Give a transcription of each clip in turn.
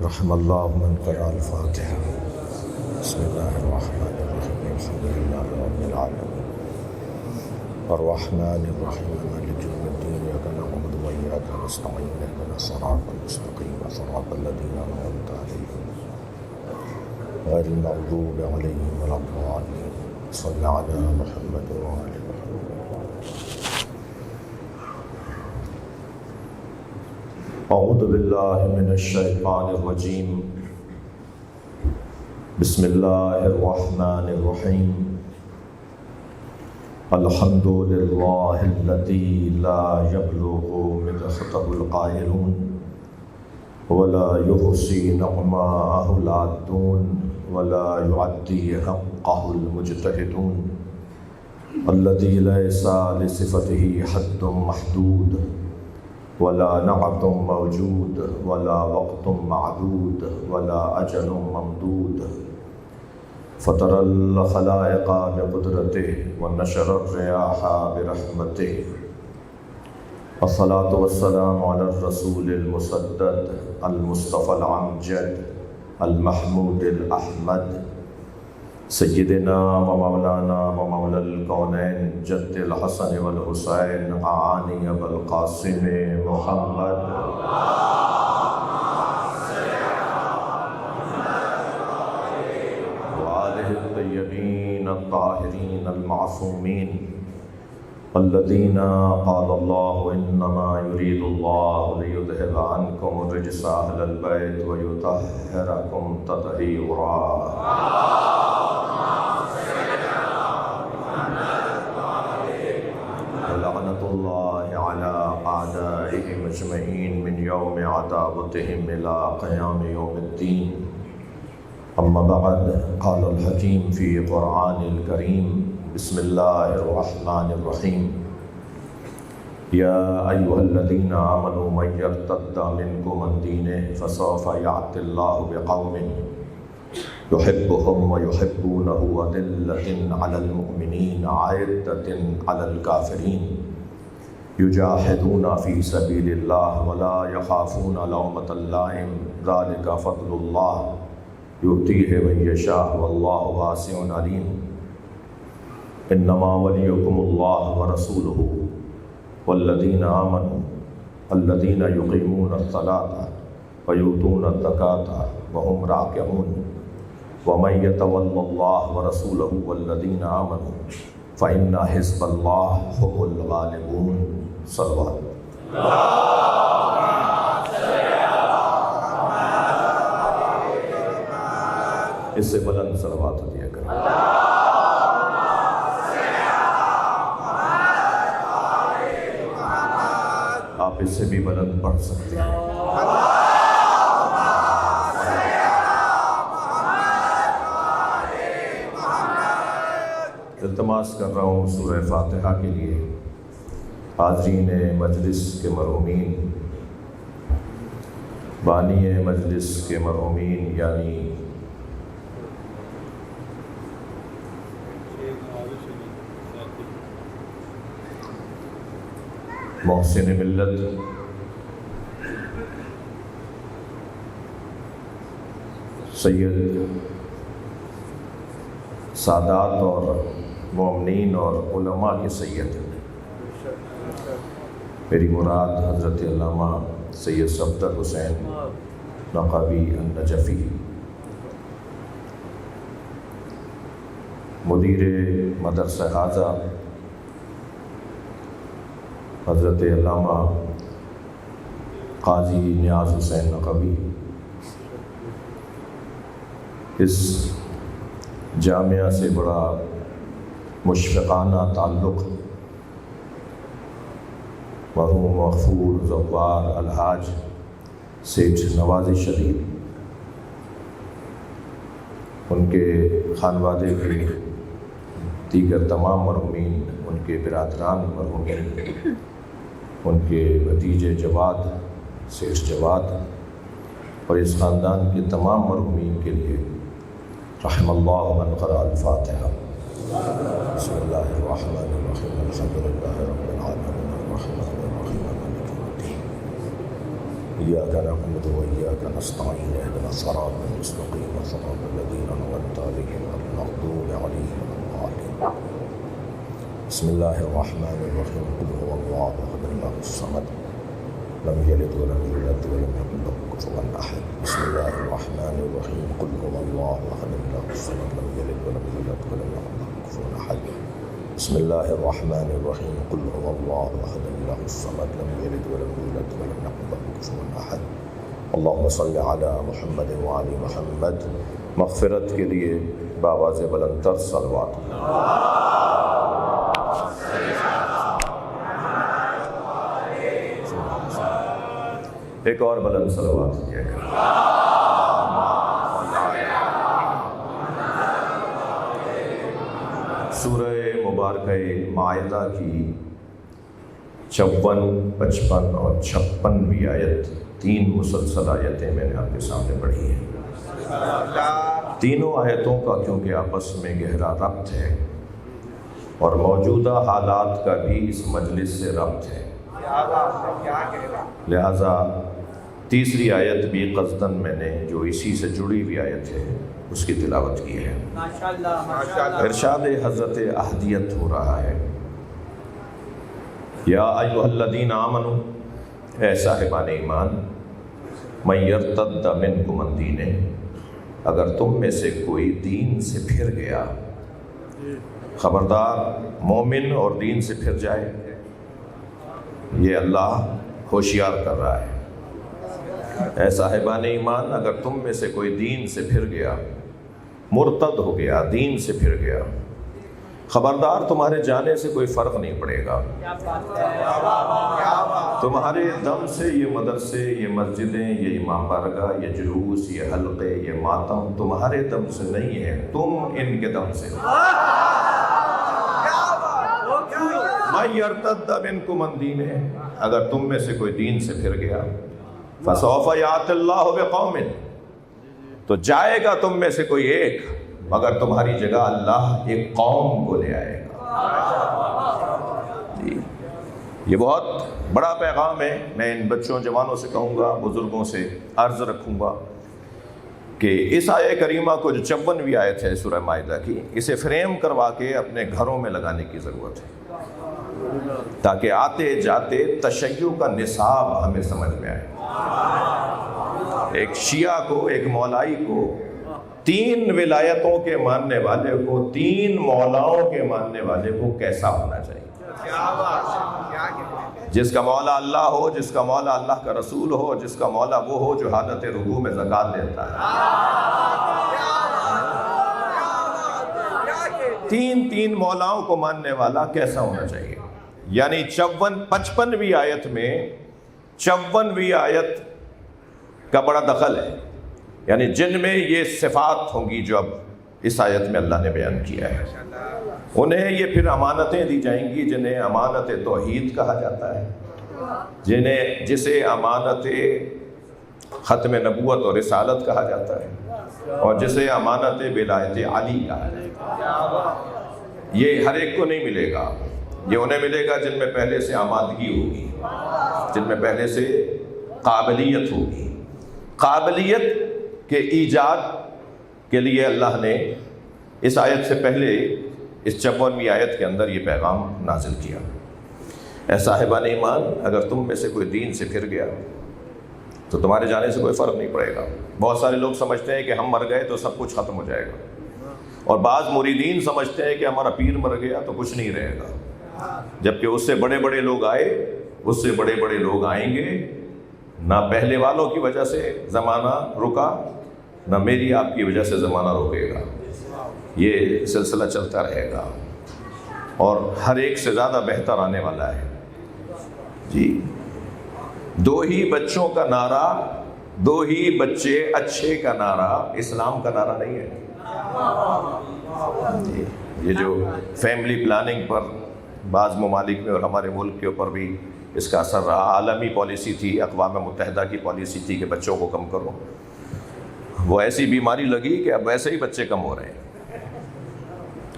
رحم اللہ من قرأ الفاتحہ. بسم اللہ الرحمن الرحیم الحمد للہ رب العالمین الرحمن الرحیم مالک یوم الدین ایاک نعبد و ایاک نستعین اهدنا الصراط المستقیم صراط الذین انعمت علیہم غیر المغضوب علیہم ولا الضالین. صلی علی محمد و آل اعوذ باللہ من الشیطان الرجیم. بسم اللہ الرحمن الرحیم. الحمد للہ الذی لا یبلغ مدحتہ القائلون ولا یحصی نعماءہ العادون ولا یعدی حقہ المجتہدون الذی لیس لصفتہ حد محدود ولا نعت موجود ولا وقت معدود ولا اجل ممدود فطر الخلائق بقدرته ونشر الرياح برحمته. الصلاة والسلام على الرسول المسدد المصطفى العمجد المحمود الأحمد سیدنا و مولانا و مولا الکونین جد الحسن والحسین اعانی ابو القاسم محمد وآلہ الطیبین الطاہرین المعصومین الذین قال اللہ انما یرید اللہ لیذہب عنکم الرجس اہل البیت ویطہرکم تطہیرا. لعنت اللہ علی اعدائهم اجمعین من یوم عداوتهم الى قیام یوم الدین. اما بعد قال الحکیم فی قرآن الکریم. بسم اللہ الرحمن الرحیم. یا ایہا الذین آمنوا من یرتد منکم عن دینہ فسوف یأتی اللہ بقوم يحبهم ويحبونه أذلة على المؤمنين أعزة على الكافرين يجاهدون في سبيل الله ولا يخافون لومة لائم ذلك فضل الله يؤتيه من يشاء والله واسع عليم. إنما وليكم الله ورسوله والذين آمنوا الذين يقيمون الصلاة ويؤتون الزكاة وهم راكعون ومن يتول الله ورسوله والذين آمنوا فإن حزب الله هم الغالبون. صلوات. اس سے بلند صلوات دیا کریں. آپ اس سے بھی بلند پڑھ سکتے ہیں. التماس کر رہا ہوں سورہ فاتحہ کے لیے حاضرین مجلس کے مرحومین، بانی مجلس کے مرحومین یعنی محسن ملت، سید سادات اور مومنین اور علماء کے سید. میری مراد حضرت علامہ سید صفدر حسین نقوی النجفی، مدیر مدرسہ حاضہ حضرت علامہ قاضی نیاز حسین نقوی، اس جامعہ سے بڑا مشفقانہ تعلق مرحوم مغفور زوار الحاج سیٹھ نواز شریف، ان کے خانوادے کے دیگر تمام مرحومین، ان کے برادران مرحومین، ان کے بھتیجے جواد سیٹھ جواد اور اس خاندان کے تمام مرحومین کے لیے رحم اللہ من قرأ الفاتحہ. بسم اللہ الرحمن الرحیم. الحمد للہ رب العالمین الرحمن الرحیم مالک یوم الدین إياك نعبد وإياك نستعين اهدنا الصراط المستقيم صراط الذين أنعمت عليهم غير المغضوب عليهم ولا الضالين. بسم الله الرحمن الرحيم. قل هو الله أحد الله الصمد لم يلد ولم يولد ولم يكن له كفوا أحد. بسم الله الرحمن الرحيم. قل هو الله أحد الله الصمد لم يلد ولم يولد ولم يكن له كفوا أحد. بسم الله الرحمن الرحيم. قل هو الله أحد الله الصمد لم يلد ولم يولد ولم يكن له كفوا أحد. اللهم صل على محمد وعلى محمد. مغفرت کے لیے بآواز بلند تر صلوات. ایک اور بلند صلوات دیا کریں. سورہ مبارکہ مائدہ کی 54، 55 اور 56ویں آیت، 3 مسلسل آیتیں میں نے آپ کے سامنے پڑھی ہیں. تینوں آیتوں کا کیونکہ آپس میں گہرا ربط ہے اور موجودہ حالات کا بھی اس مجلس سے ربط ہے، لہذا تیسری آیت بھی قصداً میں نے جو اسی سے جڑی ہوئی آیت ہے اس کی تلاوت کی ہے. ارشاد حضرت احدیت ہو رہا ہے، یا ایھا الذین آمنوا، اے صاحبان ایمان، من یرتد منکم عن دینہ، اگر تم میں سے کوئی دین سے پھر گیا، خبردار مومن اور دین سے پھر جائے، یہ اللہ ہوشیار کر رہا ہے. اے صاحبان ایمان، اگر تم میں سے کوئی دین سے پھر گیا، مرتد ہو گیا، دین سے پھر گیا، خبردار تمہارے جانے سے کوئی فرق نہیں پڑے گا. تمہارے دم سے یہ مدرسے، یہ مسجدیں، یہ امام بارگاہ، یہ جلوس، یہ حلقے، یہ ماتم تمہارے دم سے نہیں ہے، تم ان کے دم سے. مَن یرتد منکم عن دینہ، اگر تم میں سے کوئی دین سے پھر گیا، فسوف یأتی اللہ بقوم، تو جائے گا تم میں سے کوئی ایک، مگر تمہاری جگہ اللہ ایک قوم کو لے آئے گا. جی یہ بہت بڑا پیغام ہے. میں ان بچوں جوانوں سے کہوں گا، بزرگوں سے عرض رکھوں گا کہ اس آیہ کریمہ کو جو 54ویں آیت ہے سورہ مائدہ کی، اسے فریم کروا کے اپنے گھروں میں لگانے کی ضرورت ہے، تاکہ آتے جاتے تشیع کا نصاب ہمیں سمجھ میں آئے. ایک شیعہ کو، ایک مولائی کو، 3 ولایتوں کے ماننے والے کو، 3 مولاؤں کے ماننے والے کو کیسا ہونا چاہیے؟ جس کا مولا اللہ ہو، جس کا مولا اللہ کا رسول ہو، جس کا مولا وہ ہو جو حالت رکوع میں زکوٰۃ دیتا ہے. 3 مولاؤں کو ماننے والا کیسا ہونا چاہیے؟ یعنی 55ویں آیت میں 54ویں آیت کا بڑا دخل ہے، یعنی جن میں یہ صفات ہوں گی جو اب اس آیت میں اللہ نے بیان کیا ہے، انہیں یہ پھر امانتیں دی جائیں گی جنہیں امانت توحید کہا جاتا ہے، جسے امانت ختم نبوت اور رسالت کہا جاتا ہے، اور جسے امانت ولایت علی کہا جاتا ہے. یہ ہر ایک کو نہیں ملے گا، یہ انہیں ملے گا جن میں پہلے سے آمادگی ہوگی، جن میں پہلے سے قابلیت ہوگی. قابلیت کے ایجاد کے لیے اللہ نے اس آیت سے پہلے اس 54ویں آیت کے اندر یہ پیغام نازل کیا. اے صاحبان ایمان، اگر تم میں سے کوئی دین سے پھر گیا تو تمہارے جانے سے کوئی فرق نہیں پڑے گا. بہت سارے لوگ سمجھتے ہیں کہ ہم مر گئے تو سب کچھ ختم ہو جائے گا، اور بعض مریدین سمجھتے ہیں کہ ہمارا پیر مر گیا تو کچھ نہیں رہے گا، جبکہ اس سے بڑے بڑے لوگ آئے، اس سے بڑے بڑے لوگ آئیں گے. نہ پہلے والوں کی وجہ سے زمانہ رکا، نہ میری آپ کی وجہ سے زمانہ رکے گا. یہ سلسلہ چلتا رہے گا اور ہر ایک سے زیادہ بہتر آنے والا ہے. جی 2 ہی بچوں کا نعرہ، 2 ہی بچے اچھے کا نعرہ اسلام کا نعرہ نہیں ہے. جی یہ جو فیملی پلاننگ پر بعض ممالک میں اور ہمارے ملک کے اوپر بھی اس کا اثر رہا، عالمی پالیسی تھی، اقوام متحدہ کی پالیسی تھی کہ بچوں کو کم کرو، وہ ایسی بیماری لگی کہ اب ویسے ہی بچے کم ہو رہے ہیں.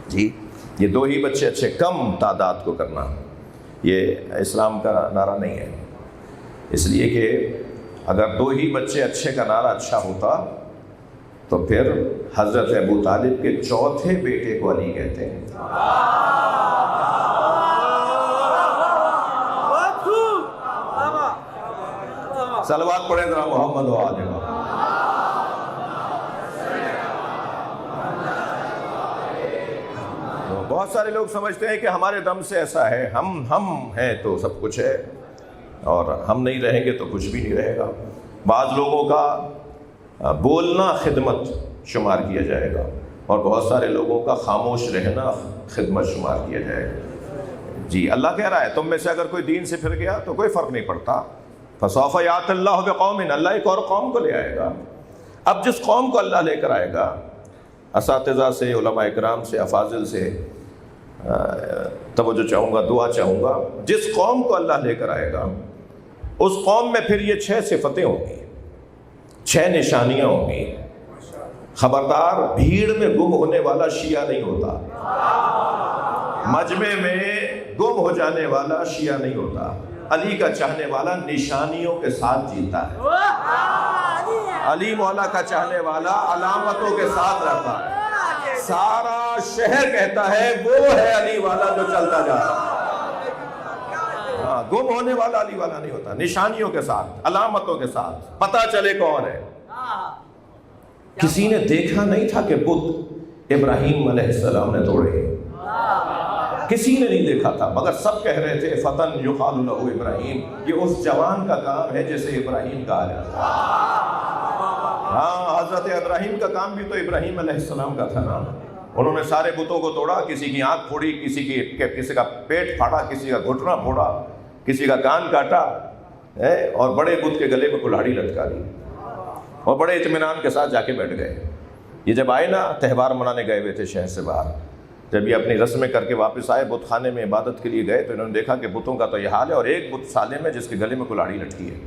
جی یہ 2 ہی بچے اچھے، کم تعداد کو کرنا، یہ اسلام کا نعرہ نہیں ہے. اس لیے کہ اگر 2 ہی بچے اچھے کا نعرہ اچھا ہوتا تو پھر حضرت ابو طالب کے چوتھے بیٹے کو علی کہتے ہیں۔ صلوات پڑھیں ذرا محمد و آل محمد۔ بہت سارے لوگ سمجھتے ہیں کہ ہمارے دم سے ایسا ہے، ہم ہیں تو سب کچھ ہے، اور ہم نہیں رہیں گے تو کچھ بھی نہیں رہے گا۔ بعض لوگوں کا بولنا خدمت شمار کیا جائے گا، اور بہت سارے لوگوں کا خاموش رہنا خدمت شمار کیا جائے گا۔ جی اللہ کہہ رہا ہے تم میں سے اگر کوئی دین سے پھر گیا تو کوئی فرق نہیں پڑتا، فَسَوْفَ يَأْتِ اللَّهُ بِقَوْمٍ، اللہ ایک اور قوم کو لے آئے گا۔ اب جس قوم کو اللہ لے کر آئے گا، اساتذہ سے، علماء اکرام سے، افاضل سے توجہ چاہوں گا، دعا چاہوں گا، جس قوم کو اللہ لے کر آئے گا اس قوم میں پھر یہ 6 صفتیں ہوں گی، 6 نشانیاں ہوں گی۔ خبردار، بھیڑ میں گم ہونے والا شیعہ نہیں ہوتا، مجمع میں گم ہو جانے والا شیعہ نہیں ہوتا، علی کا چاہنے والا نشانیوں کے ساتھ جیتا ہے، علی مولا کا چاہنے والا علامتوں کے ساتھ رہتا ہے، سارا شہر کہتا ہے وہ ہے علی والا جو چلتا جا رہا ہے۔ ہاں، گم ہونے والا علی والا نہیں ہوتا، نشانیوں کے ساتھ، علامتوں کے ساتھ، پتہ چلے کون ہے۔ کسی نے دیکھا نہیں تھا کہ بت ابراہیم علیہ السلام نے توڑے، کسی نے نہیں دیکھا تھا، مگر سب کہہ رہے تھے فتن یقال لہ ابراہیم، یہ اس جوان کا کام ہے جسے ابراہیم کہا جاتا ہے۔ ہاں، حضرت ابراہیم کا کام بھی تو ابراہیم علیہ السلام کا تھا نا، انہوں نے سارے بتوں کو توڑا، کسی کی آنکھ پھوڑی، کسی کا پیٹ پھاڑا، کسی کا گھٹنا پھوڑا، کسی کا کان کاٹا، اور بڑے بت کے گلے میں کلہاڑی لٹکا دی، اور بڑے اطمینان کے ساتھ جا کے بیٹھ گئے۔ یہ جب آئے نا، تہوار منانے گئے ہوئے تھے شہر سے باہر، جب یہ اپنی رسمیں کر کے واپس آئے، بت خانے میں عبادت کے لیے گئے تو انہوں نے دیکھا کہ بتوں کا تو یہ حال ہے، اور ایک بت سالم ہے جس کے گلے میں کلہاڑی لٹکی ہے۔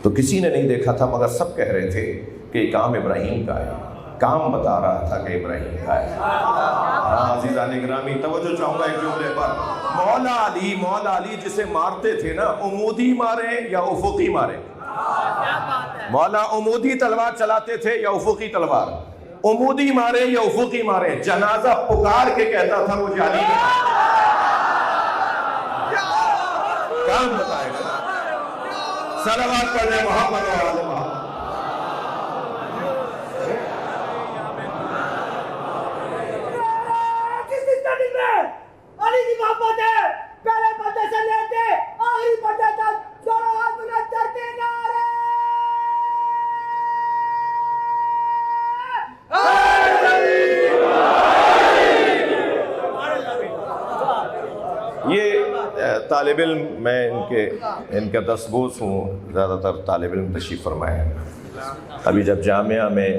تو کسی نے نہیں دیکھا تھا، مگر سب کہہ رہے تھے کہ یہ کام ابراہیم کا ہے، کام بتا رہا تھا کہ ابراہیم کا ہے۔ ہاں عزیزان گرامی، توجہ چاہوں گا ایک جملے پر، مولا علی جسے مارتے تھے نا، عمودی مارے یا افقی مارے؟ مولا عمودی تلوار چلاتے تھے یا افقی تلوار؟ عمودی مارے یا افقی مارے؟ جنازہ پکار کے کہتا تھا وہ علی کا کام بتائے گا۔ صلوات پڑھ لیں محمد و آل محمد۔ کس اسٹڈی میں علی کی محبت ہے، پہلے پردے سے لیتے آخری پردے تک دونوں ہاتھ بلند کرتے نعرے یہ طالب علم، میں ان کا دستبوس ہوں، زیادہ تر طالب علم تشریف فرمائے ہیں۔ ابھی جب جامعہ میں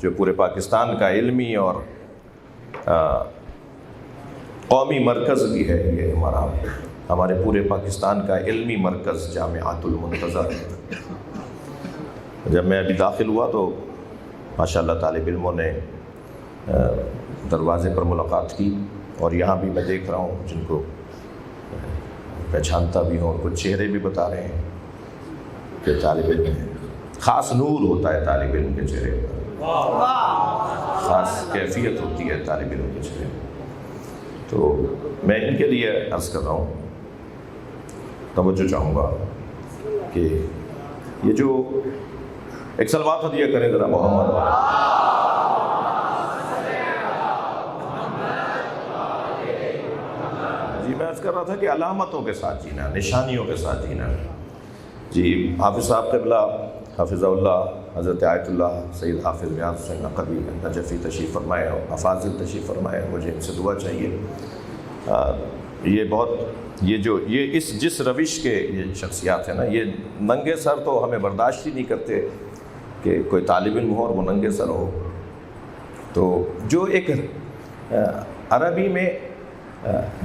جو پورے پاکستان کا علمی اور قومی مرکز بھی ہے، یہ ہمارے پورے پاکستان کا علمی مرکز جامعۃ المنتظر، جب میں ابھی داخل ہوا تو ماشاءاللہ طالب علموں نے دروازے پر ملاقات کی، اور یہاں بھی میں دیکھ رہا ہوں جن کو پہچانتا بھی ہوں، کچھ چہرے بھی بتا رہے ہیں کہ طالب علم ہے، خاص نور ہوتا ہے طالب علم کے چہرے پر، خاص کیفیت ہوتی ہے طالب علم کے چہرے پر۔ تو میں ان کے لیے عرض کر رہا ہوں، توجہ چاہوں گا کہ یہ جو ایک صلوات ہدیہ کریں ذرا محمد۔ جی میں عرض کر رہا تھا کہ علامتوں کے ساتھ جینا، نشانیوں کے ساتھ جینا۔ جی حافظ صاحب قبلہ حافظ اللہ حضرت آیت اللہ سید حافظ نیاز حسین نقوی نجفی تشریف فرمائے، اور افاضل تشریف فرمائے، مجھے ان سے دعا چاہیے۔ یہ جس روش کے یہ شخصیات ہیں نا، یہ ننگے سر تو ہمیں برداشت ہی نہیں کرتے کہ کوئی طالب علم ہو اور وہ ننگے سر ہو۔ تو جو ایک عربی میں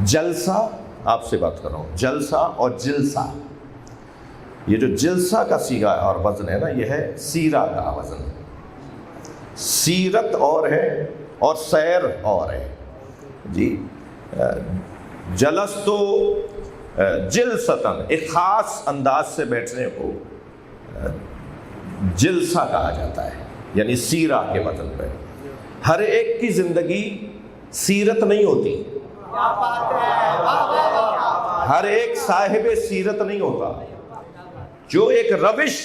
جلسہ، آپ سے بات کر رہا ہوں، جلسہ اور جلسہ، یہ جو جلسہ کا صیغہ اور وزن ہے نا، یہ ہے سیرہ کا وزن۔ سیرت اور ہے اور سیر اور ہے۔ جی جلس تو جلستن، ایک خاص انداز سے بیٹھنے کو جلسہ کہا جاتا ہے، یعنی سیرہ کے وزن پہ۔ ہر ایک کی زندگی سیرت نہیں ہوتی، ہر ایک صاحب سیرت نہیں ہوتا۔ جو ایک روش،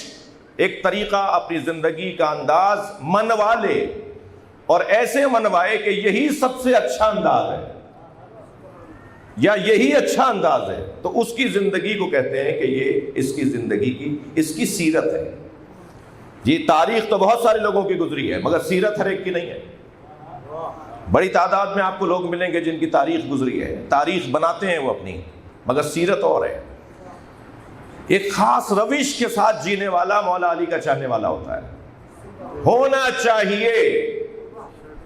ایک طریقہ اپنی زندگی کا انداز منوا لے اور ایسے منوائے کہ یہی سب سے اچھا انداز ہے یا یہی اچھا انداز ہے، تو اس کی زندگی کو کہتے ہیں کہ یہ اس کی زندگی کی، اس کی سیرت ہے۔ یہ تاریخ تو بہت سارے لوگوں کی گزری ہے، مگر سیرت ہر ایک کی نہیں ہے۔ بڑی تعداد میں آپ کو لوگ ملیں گے جن کی تاریخ گزری ہے، تاریخ بناتے ہیں وہ اپنی، مگر سیرت اور ہے۔ ایک خاص روش کے ساتھ جینے والا مولا علی کا چاہنے والا ہوتا ہے، ہونا چاہیے۔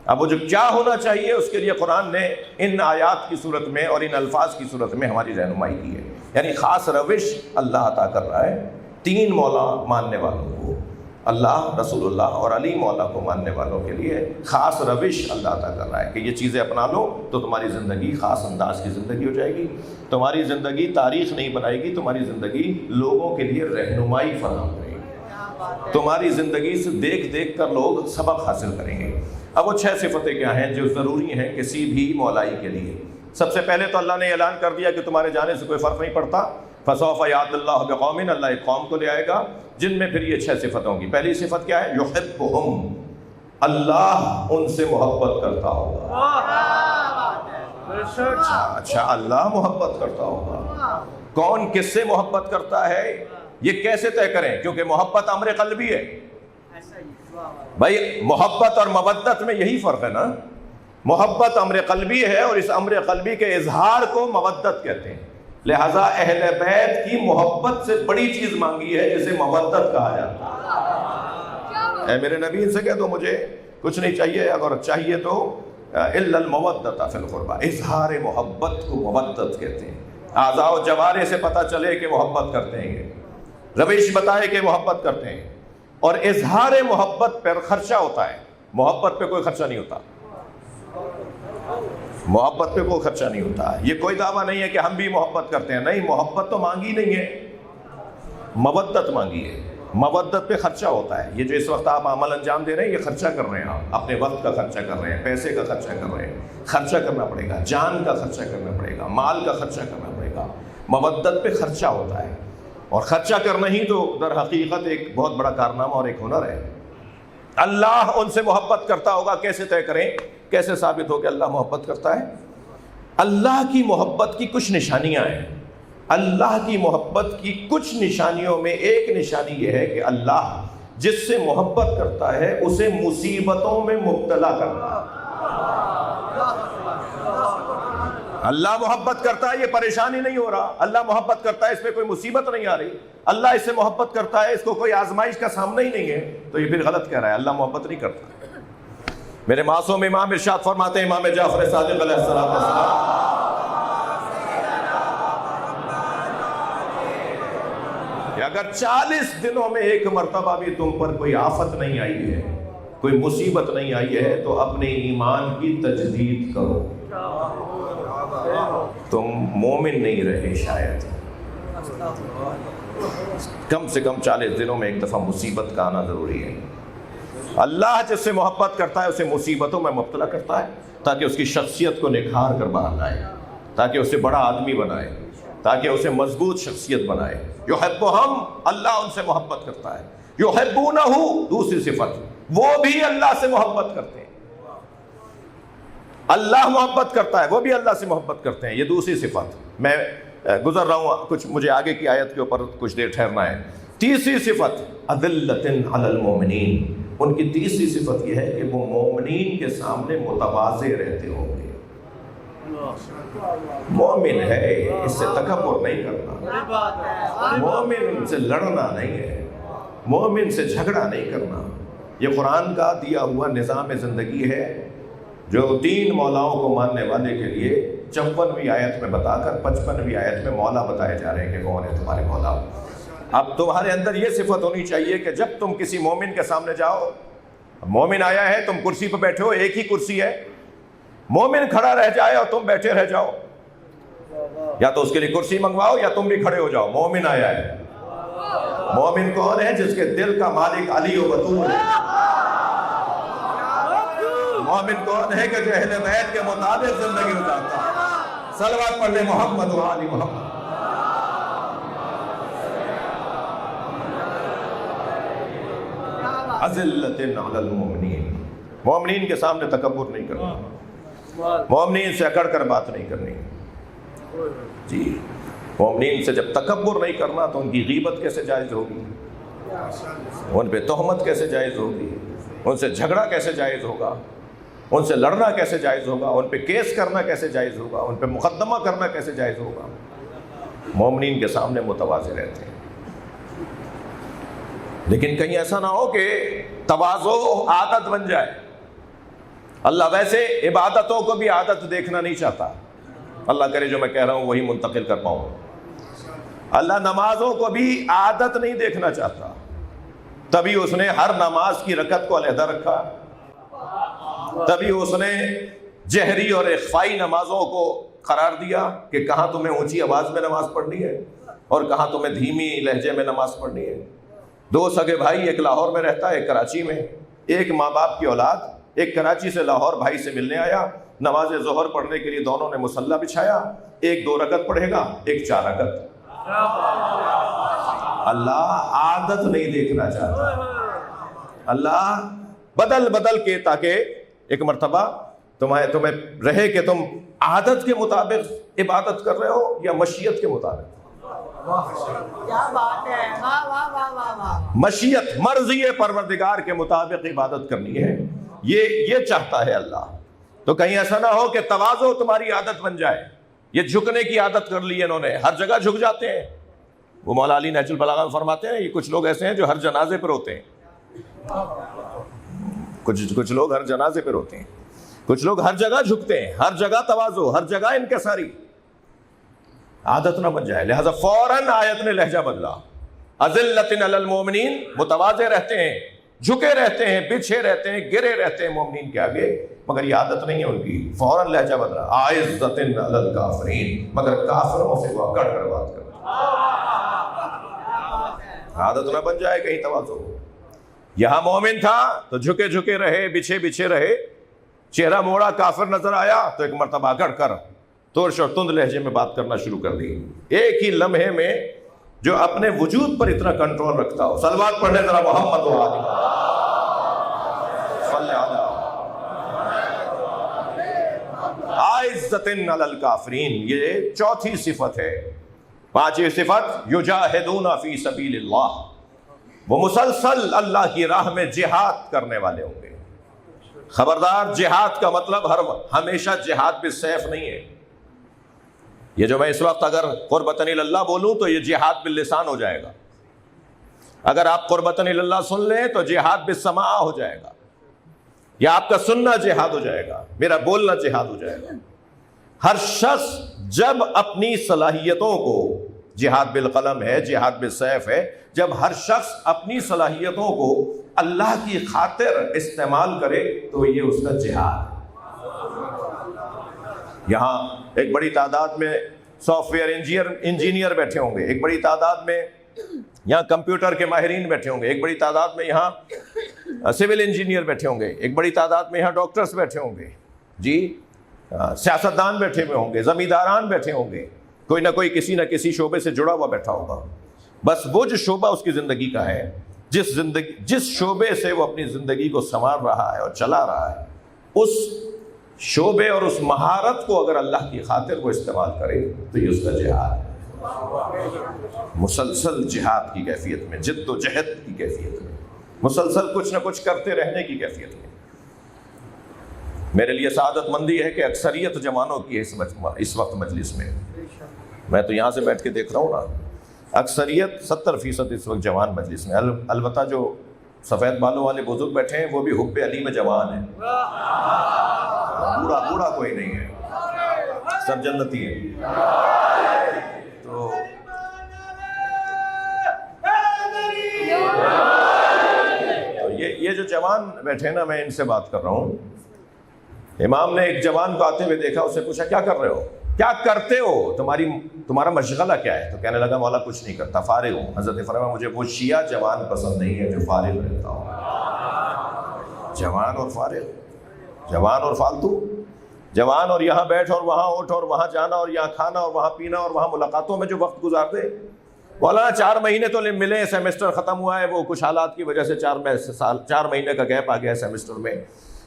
اب وہ جو کیا ہونا چاہیے اس کے لیے قرآن نے ان آیات کی صورت میں اور ان الفاظ کی صورت میں ہماری رہنمائی کی ہے۔ یعنی خاص روش اللہ عطا کر رہا ہے تین مولا ماننے والوں کو، اللہ، رسول اللہ اور علی مولا کو ماننے والوں کے لیے خاص روش اللہ عطا کر رہا ہے کہ یہ چیزیں اپنا لو تو تمہاری زندگی خاص انداز کی زندگی ہو جائے گی، تمہاری زندگی تاریخ نہیں بنائے گی، تمہاری زندگی لوگوں کے لیے رہنمائی فراہم کرے گی، تمہاری زندگی سے دیکھ دیکھ کر لوگ سبق حاصل کریں گے۔ اب وہ 6 صفتیں کیا ہیں جو ضروری ہیں کسی بھی مولائی کے لیے؟ سب سے پہلے تو اللہ نے اعلان کر دیا کہ تمہارے جانے سے کوئی فرق نہیں پڑتا، فسوف یأتی اللہ بقوم، اللہ ایک قوم کو لے آئے گا جن میں پھر یہ 6 صفتیں ہوں گی۔ پہلی صفت کیا ہے؟ یحبہم، اللہ ان سے محبت کرتا ہوگا۔ اچھا، اللہ محبت کرتا ہوگا، کون کس سے محبت کرتا ہے یہ کیسے طے کریں؟ کیونکہ محبت امر قلبی ہے بھائی، محبت اور مودت میں یہی فرق ہے نا، محبت امر قلبی ہے اور اس امر قلبی کے اظہار کو مودت کہتے ہیں، لہذا اہل بیت کی محبت سے بڑی چیز مانگی ہے جسے مودت کہا جاتا ہے۔ اے میرے نبی ان سے کہہ دو مجھے کچھ نہیں چاہیے، اگر چاہیے تو الا المودۃ فی القربى، اظہار محبت کو مودت کہتے ہیں۔ اعضاء و جوارح سے پتہ چلے کہ محبت کرتے ہیں، روش بتائے کہ محبت کرتے ہیں، اور اظہار محبت پر خرچہ ہوتا ہے، محبت پہ کوئی خرچہ نہیں ہوتا، محبت پہ کوئی خرچہ نہیں ہوتا۔ یہ کوئی دعویٰ نہیں ہے کہ ہم بھی محبت کرتے ہیں، نہیں، محبت تو مانگی نہیں ہے، مودت مانگی ہے، مودت پہ خرچہ ہوتا ہے۔ یہ جو اس وقت آپ عمل انجام دے رہے ہیں یہ خرچہ کر رہے ہیں، آپ اپنے وقت کا خرچہ کر رہے ہیں، پیسے کا خرچہ کر رہے ہیں، خرچہ کرنا پڑے گا، جان کا خرچہ کرنا پڑے گا، مال کا خرچہ کرنا پڑے گا، مودت پہ خرچہ ہوتا ہے، اور خرچہ کرنا ہی تو در حقیقت ایک بہت بڑا کارنامہ اور ایک ہنر ہے۔ اللہ ان سے محبت کرتا ہوگا، کیسے طے کریں، کیسے ثابت ہو کہ اللہ محبت کرتا ہے؟ اللہ کی محبت کی کچھ نشانیاں ہیں۔ اللہ کی محبت کی کچھ نشانیوں میں ایک نشانی یہ ہے کہ اللہ جس سے محبت کرتا ہے اسے مصیبتوں میں مبتلا کرتا ہے۔ اللہ محبت کرتا ہے، یہ پریشانی نہیں ہو رہا، اللہ محبت کرتا ہے، اس پہ کوئی مصیبت نہیں آ رہی، اللہ اس سے محبت کرتا ہے، اس کو کوئی آزمائش کا سامنا ہی نہیں ہے، تو یہ پھر غلط کہہ رہا ہے، اللہ محبت نہیں کرتا۔ میرے معصوم امام ارشاد فرماتے ہیں، امام جعفر صادق علیہ السلام، کہ اگر 40 دنوں میں ایک مرتبہ بھی تم پر کوئی آفت نہیں آئی ہے، کوئی مصیبت نہیں آئی ہے، تو اپنے ایمان کی تجدید کرو، تم مومن نہیں رہے شاید۔ کم سے کم 40 دنوں میں ایک دفعہ مصیبت کا آنا ضروری ہے۔ اللہ جس سے محبت کرتا ہے اسے مصیبتوں میں مبتلا کرتا ہے تاکہ اس کی شخصیت کو نکھار کر باہر لائے، تاکہ اسے بڑا آدمی بنائے، تاکہ اسے مضبوط شخصیت بنائے۔ یحبہم، اللہ ان سے محبت کرتا ہے، یحبونہ، دوسری صفت، وہ بھی اللہ سے محبت کرتے ہیں۔ اللہ محبت کرتا ہے، وہ بھی اللہ سے محبت کرتے ہیں، یہ دوسری صفت۔ میں گزر رہا ہوں، کچھ مجھے آگے کی آیت کے اوپر کچھ دیر ٹھہرنا ہے۔ تیسری صفت، اذلۃ علی المؤمنین، ان کی تیسری صفت یہ ہے کہ وہ مومنین کے سامنے متواضع رہتے ہوں گے۔ مومن ہے، اس سے تکبر نہیں کرنا، مومن سے لڑنا نہیں ہے، مومن سے جھگڑا نہیں کرنا۔ یہ قرآن کا دیا ہوا نظام زندگی ہے جو 3 مولاؤں کو ماننے والے کے لیے 54ویں آیت میں بتا کر 55ویں آیت میں مولا بتائے جا رہے ہیں کہ کون ہے تمہارے مولا۔ اب تمہارے اندر یہ صفت ہونی چاہیے کہ جب تم کسی مومن کے سامنے جاؤ، مومن آیا ہے، تم کرسی پہ بیٹھے ہو، ایک ہی کرسی ہے، مومن کھڑا رہ جائے اور تم بیٹھے رہ جاؤ، یا تو اس کے لیے کرسی منگواؤ یا تم بھی کھڑے ہو جاؤ، مومن آیا ہے۔ مومن کون ہے؟ جس کے دل کا مالک علی و بطول ہے۔ مومن کون ہے کہ جو اہل بیت کے مطابق زندگی گزارتا ہے؟ صلوات پڑھ لے محمد و آل محمد۔ اذلۃ علی المؤمنین، مومنین کے سامنے تکبر نہیں کرنا، مومنین سے اکڑ کر بات نہیں کرنی۔ جی، مومنین سے جب تکبر نہیں کرنا تو ان کی غیبت کیسے جائز ہوگی، ان پہ تہمت کیسے جائز ہوگی، ان سے جھگڑا کیسے جائز ہوگا، ان سے لڑنا کیسے جائز ہوگا، ان پہ کیس کرنا کیسے جائز ہوگا، ان پہ مقدمہ کرنا کیسے جائز ہوگا۔ مومنین کے سامنے متواضع رہتے ہیں۔ لیکن کہیں ایسا نہ ہو کہ تواضع عادت بن جائے۔ اللہ ویسے عبادتوں کو بھی عادت دیکھنا نہیں چاہتا، اللہ کرے جو میں کہہ رہا ہوں وہی منتقل کر پاؤں۔ اللہ نمازوں کو بھی عادت نہیں دیکھنا چاہتا، تبھی اس نے ہر نماز کی رکعت کو علیحدہ رکھا، تبھی اس نے جہری اور اخفائی نمازوں کو قرار دیا کہ کہاں تمہیں اونچی آواز میں نماز پڑھنی ہے اور کہاں تمہیں دھیمی لہجے میں نماز پڑھنی ہے۔ دو سگے بھائی، ایک لاہور میں رہتا ہے ایک کراچی میں، ایک ماں باپ کی اولاد، ایک کراچی سے لاہور بھائی سے ملنے آیا، نماز ظہر پڑھنے کے لیے دونوں نے مصلی بچھایا، ایک 2 رکعت پڑھے گا، ایک 4 رکعت۔ اللہ عادت نہیں دیکھنا چاہتا، اللہ بدل بدل کے، تاکہ ایک مرتبہ تمہیں رہے کہ تم عادت کے مطابق عبادت کر رہے ہو یا مشیت کے مطابق۔ کیا بات ہے، واہ واہ واہ واہ واہ۔ مشیت، مرضی پروردگار کے مطابق عبادت کرنی ہے، یہ چاہتا ہے اللہ۔ تو کہیں ایسا نہ ہو کہ تواضع تمہاری عادت بن جائے۔ یہ جھکنے کی عادت کر لی انہوں نے، ہر جگہ جھک جاتے ہیں۔ وہ مولا علی نہج البلاغہ میں فرماتے ہیں، یہ کچھ لوگ ایسے ہیں جو ہر جنازے پر ہوتے ہیں، کچھ لوگ ہر جنازے پر ہوتے ہیں، کچھ لوگ ہر جگہ جھکتے ہیں، ہر جگہ تواضع، ہر جگہ انکساری۔ عادت نہ بن جائے، لہذا فوراً آیت نے لہجہ بدلا۔ اذلۃ علی المؤمنین، متواضع رہتے ہیں، جھکے رہتے ہیں، بچھے رہتے ہیں، گرے رہتے ہیں مومنین کے آگے، مگر یہ عادت نہیں ہے ان کی۔ فوراً لہجہ بدلا، اعزۃ علی الکافرین، مگر کافروں سے وہ اکڑ کر بات کرتے ہیں۔ عادت نہ بن جائے کہیں تواضع ہو۔ یہاں مومن تھا تو جھکے جھکے رہے، بچھے بچھے رہے، چہرہ موڑا کافر نظر آیا تو ایک مرتبہ اکڑ کر ترش اور تند لہجے میں بات کرنا شروع کر دی۔ ایک ہی لمحے میں جو اپنے وجود پر اتنا کنٹرول رکھتا ہو، صلوات پڑھنے ذرا محمد و آل صلی علی اعزۃ علی الکافرین۔ یہ چوتھی صفت ہے۔ پانچویں صفت، یجاہدون فی سبیل اللہ، وہ مسلسل اللہ کی راہ میں جہاد کرنے والے ہوں گے۔ خبردار، جہاد کا مطلب ہمیشہ جہاد بالسیف نہیں ہے۔ یہ جو میں اس وقت اگر قربتاً الی اللہ بولوں تو یہ جہاد باللسان ہو جائے گا، اگر آپ قربتاً الی اللہ سن لیں تو جہاد بالسماع ہو جائے گا، یا آپ کا سننا جہاد ہو جائے گا، میرا بولنا جہاد ہو جائے گا۔ ہر شخص جب اپنی صلاحیتوں کو، جہاد بالقلم ہے، جہاد بالسیف ہے، جب ہر شخص اپنی صلاحیتوں کو اللہ کی خاطر استعمال کرے تو یہ اس کا جہاد ہے۔ یہاں ایک بڑی تعداد میں سافٹ ویئر انجینئر بیٹھے ہوں گے، ایک بڑی تعداد میں یہاں کمپیوٹر کے ماہرین بیٹھے ہوں گے، ایک بڑی تعداد میں یہاں سول انجینئر بیٹھے ہوں گے، ایک بڑی تعداد میں یہاں ڈاکٹرز بیٹھے ہوں گے، جی سیاستدان بیٹھے ہوئے ہوں گے، زمینداران بیٹھے ہوں گے، کوئی نہ کوئی کسی نہ کسی شعبے سے جڑا ہوا بیٹھا ہوگا۔ بس وہ جو شعبہ اس کی زندگی کا ہے، جس شعبے سے وہ اپنی زندگی کو سنوار رہا ہے اور چلا رہا ہے، اس شعبے اور اس مہارت کو اگر اللہ کی خاطر وہ استعمال کرے تو یہ اس کا جہاد ہے۔ مسلسل جہاد کی کیفیت میں، جد و جہد کی کیفیت میں، مسلسل کچھ نہ کچھ کرتے رہنے کی کیفیت میں۔ میرے لیے سعادت مندی ہے کہ اکثریت جوانوں کی ہے اس وقت مجلس میں تو یہاں سے بیٹھ کے دیکھ رہا ہوں نا، اکثریت 70% اس وقت جوان مجلس میں۔ البتہ جو سفید بالوں والے بزرگ بیٹھے ہیں وہ بھی حب علی میں جوان ہیں، بوڑھا کوئی نہیں ہے، سب جنتی ہیں۔ تو یہ جو جوان بیٹھے نا، میں ان سے بات کر رہا ہوں۔ امام نے ایک جوان کو آتے ہوئے دیکھا، اسے پوچھا کیا کر رہے ہو؟ کیا کرتے ہو، تمہارا مشغلہ کیا ہے؟ تو کہنے لگا مولا کچھ نہیں کرتا، فارغ ہوں۔ حضرت نے فرمایا مجھے وہ شیعہ جوان پسند نہیں ہے جو فارغ رہتا ہو۔ جوان اور فارغ، جوان اور فالتو، جوان اور یہاں بیٹھ اور وہاں اٹھ اور وہاں جانا اور یہاں کھانا اور وہاں پینا اور وہاں ملاقاتوں میں جو وقت گزار دے۔ مولانا 4 مہینے تو ملے، سیمسٹر ختم ہوا ہے، وہ کچھ حالات کی وجہ سے 4 مہینے کا گیپ آ گیا ہے سیمسٹر میں،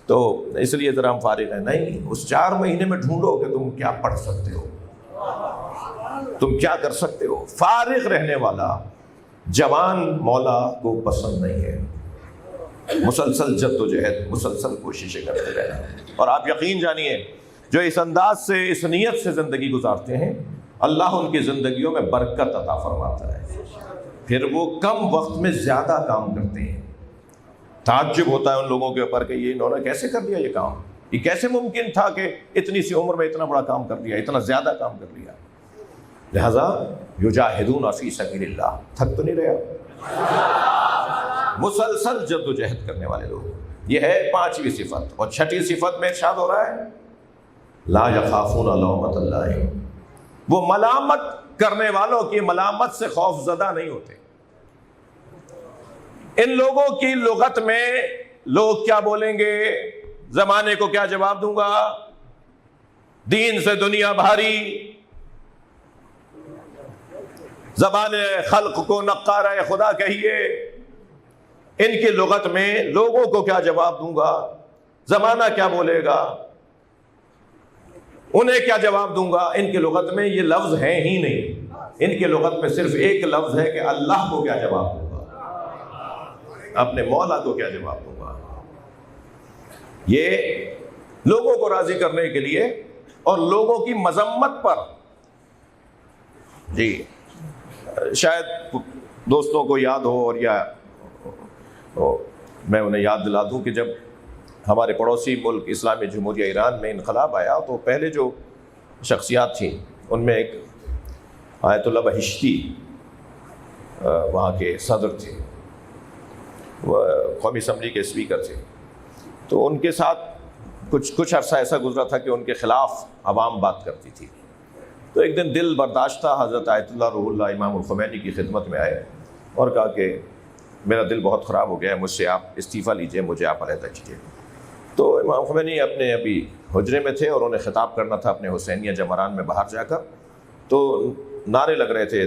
تو اس لیے ذرا ہم فارغ ہیں۔ نہیں، اس 4 مہینے میں ڈھونڈو کہ تم کیا پڑھ سکتے ہو، تم کیا کر سکتے ہو۔ فارغ رہنے والا جوان مولا کو پسند نہیں ہے۔ مسلسل جدوجہد، مسلسل کوششیں کرتے رہنا۔ اور آپ یقین جانیے جو اس انداز سے، اس نیت سے زندگی گزارتے ہیں، اللہ ان کی زندگیوں میں برکت عطا فرماتا ہے، پھر وہ کم وقت میں زیادہ کام کرتے ہیں۔ تعجب ہوتا ہے ان لوگوں کے اوپر کہ یہ انہوں نے کیسے کر لیا یہ کام، یہ کیسے ممکن تھا کہ اتنی سی عمر میں اتنا بڑا کام کر لیا، اتنا زیادہ کام کر لیا۔ لہذا یجاہدون فی سبیل اللہ، تھک تو نہیں رہا، مسلسل جد و جہد کرنے والے لوگ۔ یہ ہے 5ویں صفت۔ اور 6ٹھی صفت میں ارشاد ہو رہا ہے لا یخافون لومۃ لائم، وہ ملامت کرنے والوں کی ملامت سے خوف زدہ نہیں ہوتے۔ ان لوگوں کی لغت میں لوگ کیا بولیں گے، زمانے کو کیا جواب دوں گا، دین سے دنیا بھاری، زبان خلق کو نقارہ خدا کہیے، ان کی لغت میں لوگوں کو کیا جواب دوں گا، زمانہ کیا بولے گا، انہیں کیا جواب دوں گا۔ ان کی لغت میں یہ لفظ ہیں ہی نہیں، ان کی لغت میں صرف ایک لفظ ہے کہ اللہ کو کیا جواب دوں گا، اپنے مولا کو کیا جواب دوں گا۔ یہ لوگوں کو راضی کرنے کے لیے اور لوگوں کی مذمت پر، جی شاید دوستوں کو یاد ہو اور یا میں انہیں یاد دلا دوں کہ جب ہمارے پڑوسی ملک اسلامی جمہوریہ ایران میں انقلاب آیا تو پہلے جو شخصیات تھیں ان میں ایک آیت اللہ بہشتی وہاں کے صدر تھے، وہ قومی اسمبلی کے اسپیکر تھے، تو ان کے ساتھ کچھ عرصہ ایسا گزرا تھا کہ ان کے خلاف عوام بات کرتی تھی۔ تو ایک دن دل برداشتہ حضرت آیت اللہ روح اللہ امام الخمینی کی خدمت میں آئے اور کہا کہ میرا دل بہت خراب ہو گیا ہے، مجھ سے آپ استعفیٰ لیجئے، مجھے آپ علیحدہ کیجیے۔ تو امام خمینی اپنے ابھی حجرے میں تھے اور انہیں خطاب کرنا تھا اپنے حسینیہ جمران میں باہر جا کر، تو نعرے لگ رہے تھے،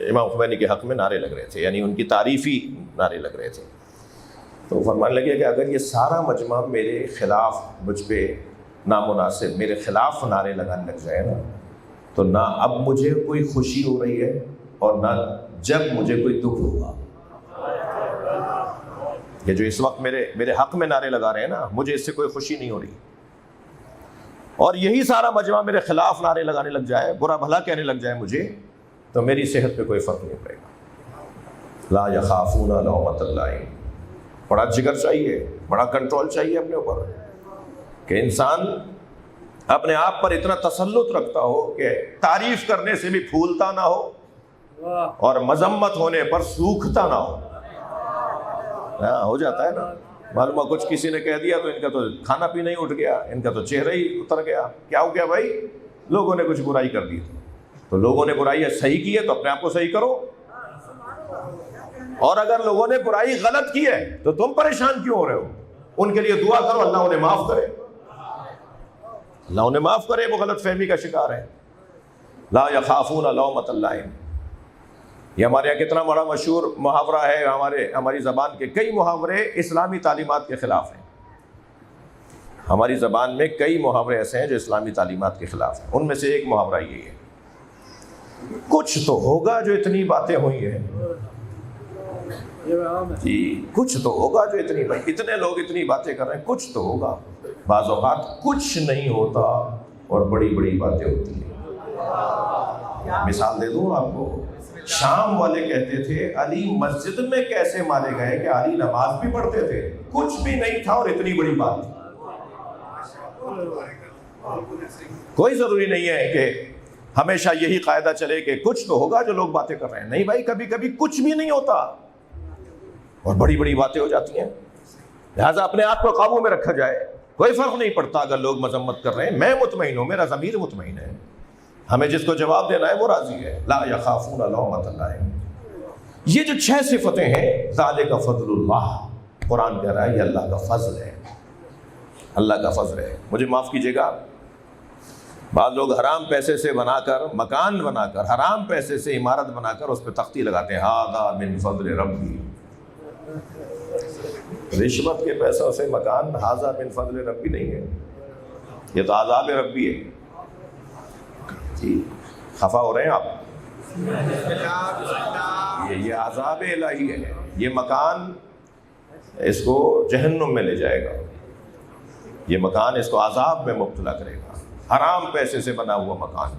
امام خمینی کے حق میں نعرے لگ رہے تھے، یعنی ان کی تعریفی نعرے لگ رہے تھے۔ تو فرمانے لگے کہ اگر یہ سارا مجمع میرے خلاف، مجھ پہ نامناسب، میرے خلاف نعرے لگانے لگ جائے نا، تو نہ اب مجھے کوئی خوشی ہو رہی ہے اور نہ جب مجھے کوئی دکھ ہوگا۔ یہ جو اس وقت میرے حق میں نعرے لگا رہے ہیں نا، مجھے اس سے کوئی خوشی نہیں ہو رہی، اور یہی سارا مجمع میرے خلاف نعرے لگانے لگ جائے، برا بھلا کہنے لگ جائے مجھے، تو میری صحت پہ کوئی فرق نہیں پڑے گا۔ لا یخافون لومۃ لائم، بڑا جگر چاہیے، بڑا کنٹرول چاہیے اپنے اوپر، کہ انسان اپنے آپ پر اتنا تسلط رکھتا ہو کہ تعریف کرنے سے بھی پھولتا نہ ہو اور مذمت ہونے پر سوکھتا نہ ہو۔ ہو جاتا ہے نا، معلوم ہے کچھ کسی نے کہہ دیا تو ان کا تو کھانا پینا ہی اٹھ گیا، ان کا تو چہرہ ہی اتر گیا۔ کیا ہو گیا بھائی؟ لوگوں نے کچھ برائی کر دی، تو لوگوں نے برائی صحیح کی ہے تو اپنے آپ کو صحیح کرو، اور اگر لوگوں نے برائی غلط کی ہے تو تم پریشان کیوں ہو رہے ہو؟ ان کے لیے دعا کرو اللہ انہیں معاف کرے، اللہ انہیں معاف کرے، وہ غلط فہمی کا شکار ہے۔ لا یخافون لومۃ لائم، یہ ہمارے یہاں کتنا بڑا مشہور محاورہ ہے، ہماری زبان کے کئی محاورے اسلامی تعلیمات کے خلاف ہیں۔ ہماری زبان میں کئی محاورے ایسے ہیں جو اسلامی تعلیمات کے خلاف ہیں۔ ان میں سے ایک محاورہ یہ ہے، کچھ تو ہوگا جو اتنی باتیں ہوئی ہیں، جی کچھ تو ہوگا جو اتنے لوگ اتنی باتیں کر رہے ہیں، کچھ تو ہوگا۔ بعض اوقات کچھ نہیں ہوتا اور بڑی بڑی باتیں ہوتی ہیں۔ مثال دے دوں آپ کو، شام والے کہتے تھے علی مسجد میں کیسے مارے گئے کہ علی نماز بھی پڑھتے تھے، کچھ بھی نہیں تھا اور اتنی بڑی بات تھی۔ کوئی ضروری نہیں ہے کہ ہمیشہ یہی قاعدہ چلے کہ کچھ تو ہوگا جو لوگ باتیں کر رہے ہیں، نہیں بھائی، کبھی کبھی کچھ بھی نہیں ہوتا اور بڑی بڑی باتیں ہو جاتی ہیں۔ لہٰذا اپنے آپ کو قابو میں رکھا جائے، کوئی فرق نہیں پڑتا اگر لوگ مذمت کر رہے ہیں، میں مطمئن ہوں، میرا ضمیر مطمئن ہے، ہمیں جس کو جواب دینا ہے وہ راضی ہے۔ لا یخافون لومۃ لائم۔ یہ جو 6 صفتیں ہیں، ذالک فضل اللہ، قرآن کہہ رہا ہے یہ اللہ کا فضل ہے، اللہ کا فضل ہے۔ مجھے معاف کیجیے گا، بعض لوگ حرام پیسے سے بنا کر مکان بنا کر، حرام پیسے سے عمارت بنا کر اس پہ تختی لگاتے ہیں، ھذا من فضل ربی۔ رشوت کے پیسوں سے مکان ھذا من فضل ربی نہیں ہے، یہ تو عذاب ربی ہے۔ جی خفا ہو رہے ہیں آپ؟ یہ عذاب الہی ہے، یہ مکان اس کو جہنم میں لے جائے گا، یہ مکان اس کو عذاب میں مبتلا کرے گا۔ حرام پیسے سے بنا ہوا مکان،